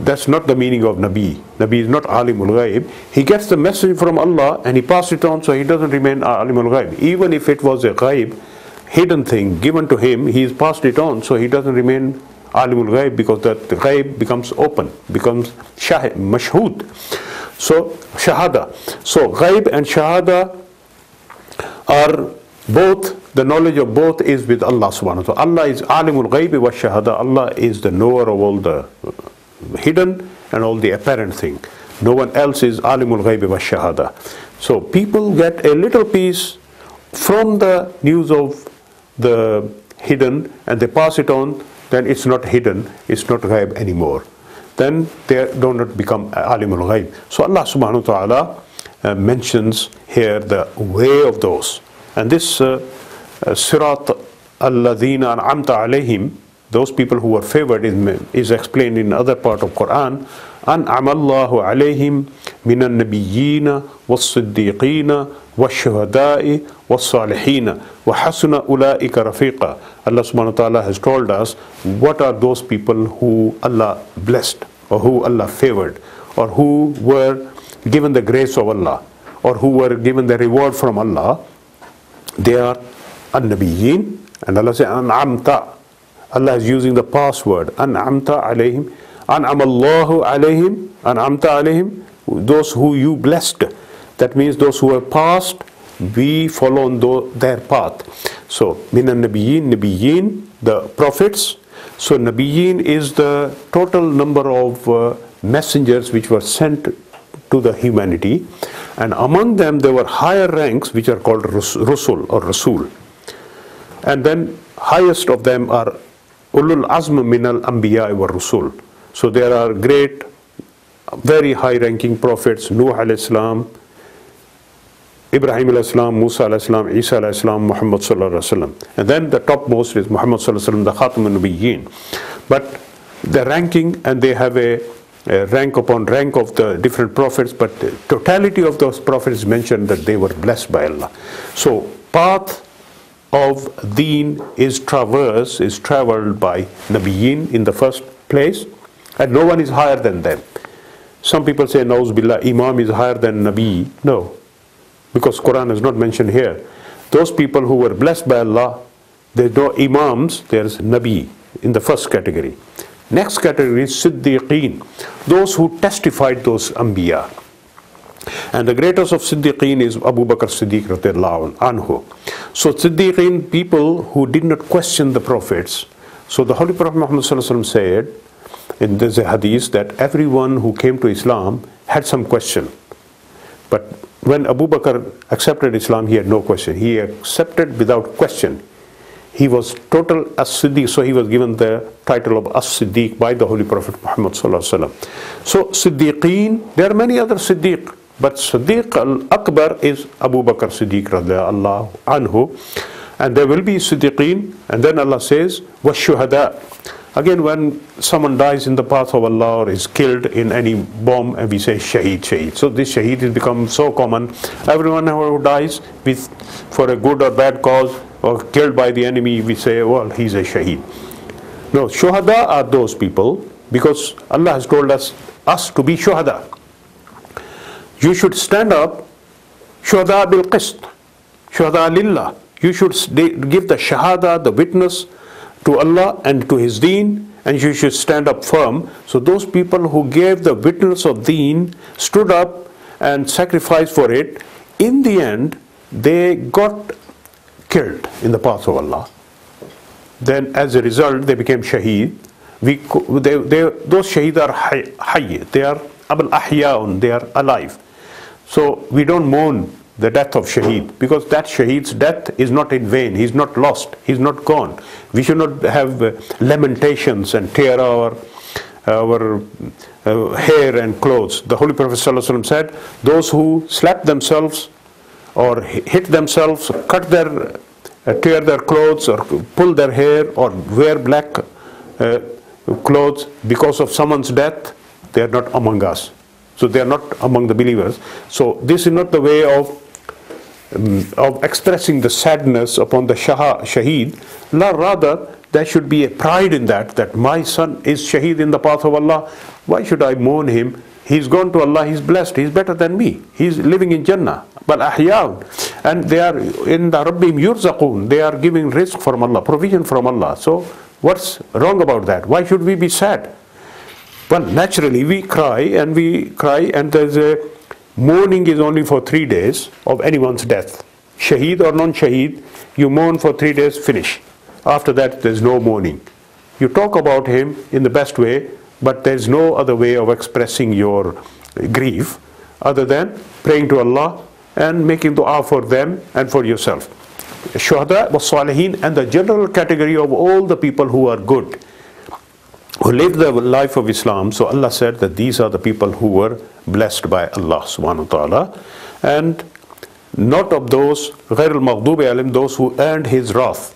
That's not the meaning of Nabi. Nabi is not alimul ghaib. He gets the message from Allah and he passed it on, so he doesn't remain alimul ghaib. Even if it was a ghaib, hidden thing given to him, he has passed it on, so he doesn't remain alimul ghaib, because that ghaib becomes open, becomes shahid, mashhud. So shahada. So ghaib and shahada are both, the knowledge of both is with Allah subhanahu wa ta'ala. Allah is alimul ghaibi wa shahada. Allah is the knower of all the hidden and all the apparent thing. No one else is alimul ghaibi wa shahada. So people get a little piece from the news of the hidden and they pass it on, then it's not hidden, it's not ghaib anymore. Then they do not become alimul ghaib. So Allah subhanahu wa ta'ala mentions here the way of those. And this Sirat al-Ladina An'amta Alayhim, those people who were favored, is explained in other part of Qur'an. An'amallahu alayhim minan nabiyyina was-siddiqina wash-shuhada'i was-salihina wa hasuna ulaika rafiqa. Allah subhanahu wa ta'ala has told us what are those people who Allah blessed, or who Allah favored, or who were given the grace of Allah, or who were given the reward from Allah. They are an-nabiyyin, And Allah says, An'amta. Allah is using the past word. An'amta alayhim. An'amallahu alayhim. An'amta alayhim. Those who you blessed. That means those who have passed, we follow on their path. So, minan nabiyyin, the prophets. So, nabiyyin is the total number of messengers which were sent to the humanity. And among them, there were higher ranks which are called rusul or rasul. And then, highest of them are ulul azm min al-anbiya wa rusul. So, there are great, very high-ranking prophets, Nuh alayhi salam, Ibrahim alayhi salam, Musa alayhi salam, Isa alayhi salam, Muhammad sallallahu alayhi wa sallam. And then the topmost is Muhammad sallallahu alayhi wa sallam, the Khatam al-Nabiyyin. But the ranking, and they have a rank upon rank of the different prophets, but the totality of those prophets mentioned that they were blessed by Allah. So, path of deen is traveled by Nabiyyin in the first place, and no one is higher than them. Some people say, Nauz Billah, Imam is higher than Nabi. No. Because Qur'an is not mentioned here. Those people who were blessed by Allah, there's no Imams, there's Nabi in the first category. Next category is Siddiqeen, those who testified those Anbiya. And the greatest of Siddiqeen is Abu Bakr Siddiq radiallahu anhu. So Siddiqeen, people who did not question the prophets. So the Holy Prophet Muhammad sallallahu alaihi wasallam said, in this hadith, that everyone who came to Islam had some question. But when Abu Bakr accepted Islam, he had no question. He accepted without question. He was total as-Siddiq, so he was given the title of as-Siddiq by the Holy Prophet Muhammad sallallahu alaihi wasallam. So Siddiqeen, there are many other Siddiq, but Siddiq al-Akbar is Abu Bakr Siddiq radiallahu anhu. And there will be Siddiqeen, and then Allah says, وَالشُّهَدَاء. Again, when someone dies in the path of Allah or is killed in any bomb, and we say shaheed, shaheed. So this shaheed has become so common. Everyone who dies for a good or bad cause or killed by the enemy, we say, well, he's a shaheed. No, shuhada are those people, because Allah has told us to be shuhada. You should stand up, shuhada bil qist, shuhada lillah. You should give the shahada, the witness, to Allah and to His deen, and you should stand up firm. So those people who gave the witness of deen, stood up and sacrificed for it, in the end they got killed in the path of Allah. Then as a result they became shaheed. Those shaheed are hayy, they are abul ahyaun, they are alive. So we don't mourn the death of shaheed, because that shaheed's death is not in vain. He's not lost, he's not gone. We should not have lamentations and tear our hair and clothes. The Holy Prophet ﷺ said, those who slap themselves or hit themselves, tear their clothes or pull their hair or wear black clothes because of someone's death, they are not among us. So they are not among the believers. So this is not the way of expressing the sadness upon the shaheed. Rather, there should be a pride in that my son is shaheed in the path of Allah. Why should I mourn him? He's gone to Allah, he's blessed, he's better than me. He's living in Jannah. But ahyaun, and they are in the Rabbim yurzaqun, they are giving rizq from Allah, provision from Allah. So what's wrong about that? Why should we be sad? Well, naturally we cry, and there's a mourning is only for 3 days of anyone's death. Shaheed or non-shaheed, you mourn for 3 days, finish. After that, there's no mourning. You talk about him in the best way, but there's no other way of expressing your grief other than praying to Allah and making dua for them and for yourself. Shuhada wa salihin, and the general category of all the people who are good, who live the life of Islam. So Allah said that these are the people who were blessed by Allah subhanahu wa ta'ala, and not of those غير المغضوب عليهم, those who earned His wrath.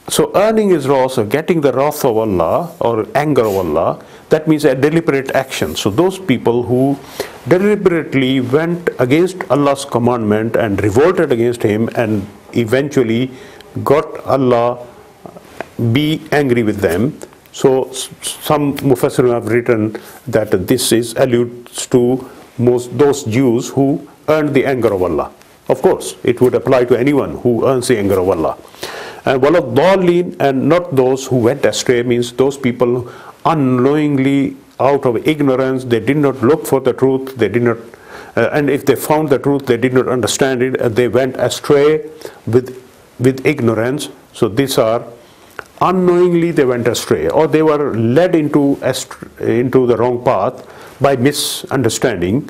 So earning His wrath, or getting the wrath of Allah or anger of Allah, that means a deliberate action. So those people who deliberately went against Allah's commandment and revolted against Him, and eventually got Allah be angry with them. So some Mufassirun have written that this alludes to those Jews who earned the anger of Allah. Of course, it would apply to anyone who earns the anger of Allah. And waladhdallin, and not those who went astray, means those people unknowingly, out of ignorance, they did not look for the truth, they did not, and if they found the truth, they did not understand it, and they went astray with ignorance. So these are unknowingly they went astray, or they were led into the wrong path by misunderstanding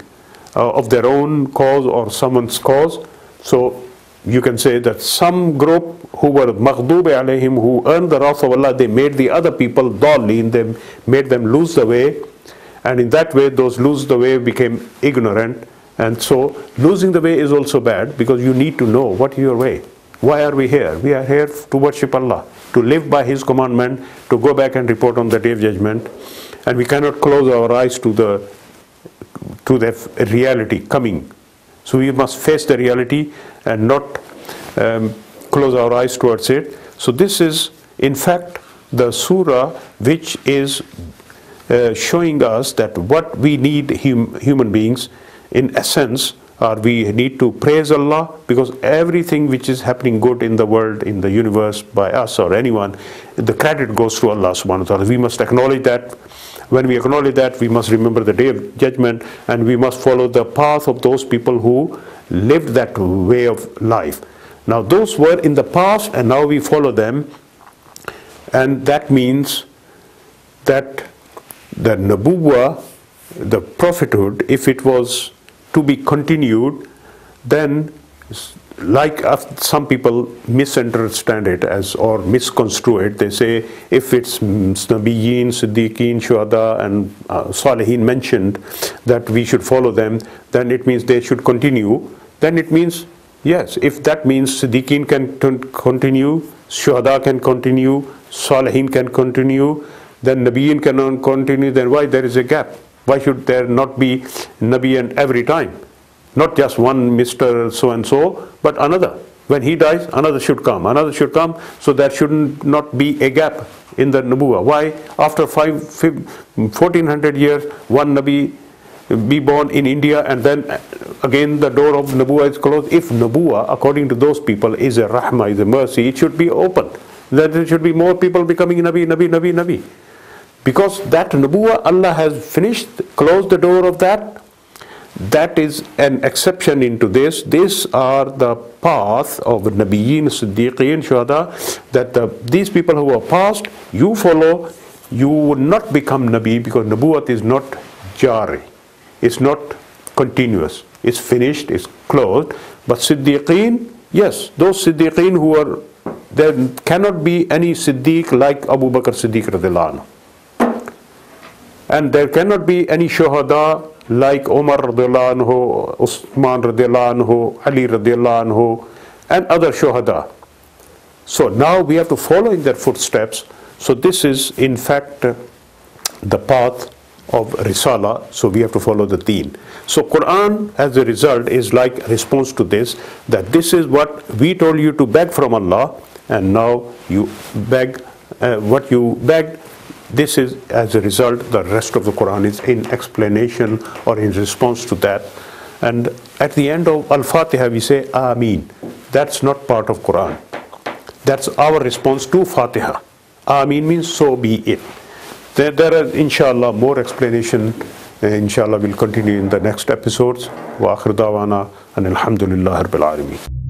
of their own cause or someone's cause. So you can say that some group who were maghdub alayhim, who earned the wrath of Allah, they made the other people dallin, they made them lose the way, and in that way those lose the way became ignorant. And so losing the way is also bad, because you need to know what is your way. Why are we here? We are here to worship Allah, to live by His commandment, to go back and report on the Day of Judgment, and we cannot close our eyes to the reality coming. So we must face the reality and not close our eyes towards it. So this is in fact the surah which is showing us that what we need human beings in essence are, we need to praise Allah, because everything which is happening good in the world, in the universe, by us or anyone, the credit goes to Allah subhanahu wa ta'ala. We must acknowledge that. When we acknowledge that, we must remember the Day of Judgment, and we must follow the path of those people who lived that way of life. Now those were in the past, and now we follow them, and that means that the Nabuwah, the prophethood, if it was to be continued, then like some people misunderstand it as, or misconstrue it. They say if it's Nabiyyin, Siddiqeen, Shuhada and Salihin mentioned that we should follow them, then it means they should continue. Then it means, yes, if that means Siddiqeen can continue, Shuhada can continue, Salihin can continue, then Nabiyyin cannot continue, then why there is a gap? Why should there not be Nabi and every time? Not just one Mr. So-and-so, but another. When he dies, another should come, another should come. So there should not be a gap in the Nabuwah. Why? After 1400 years, one Nabi be born in India, and then again the door of Nabuwah is closed. If Nabuwah, according to those people, is a rahmah, is a mercy, it should be open. Then there should be more people becoming Nabi. Because that Nabuwah, Allah has finished, closed the door of that. That is an exception into this. These are the path of Nabiyyin, Siddiqeen, Shuhada, that these people who are past, you follow, you would not become Nabi, because Nabuwat is not jari. It's not continuous. It's finished, it's closed. But Siddiqeen, yes, those Siddiqeen who are, there cannot be any Siddiq like Abu Bakr Siddiq radiallahu anhu. And there cannot be any Shuhada like Umar radiallahu anhu, Usman radiallahu anhu, Ali radiallahu anhu, and other Shuhada. So now we have to follow in their footsteps. So this is in fact the path of Risala. So we have to follow the deen. So Qur'an as a result is like response to this, that this is what we told you to beg from Allah, and now you beg what you begged. This is, as a result, the rest of the Qur'an is in explanation or in response to that. And at the end of Al-Fatiha we say Ameen. That's not part of Qur'an. That's our response to Fatiha. Ameen means so be it. There are inshallah more explanation. Inshallah we'll continue in the next episodes. Wa akhir dawana and alhamdulillah rabbil alameen.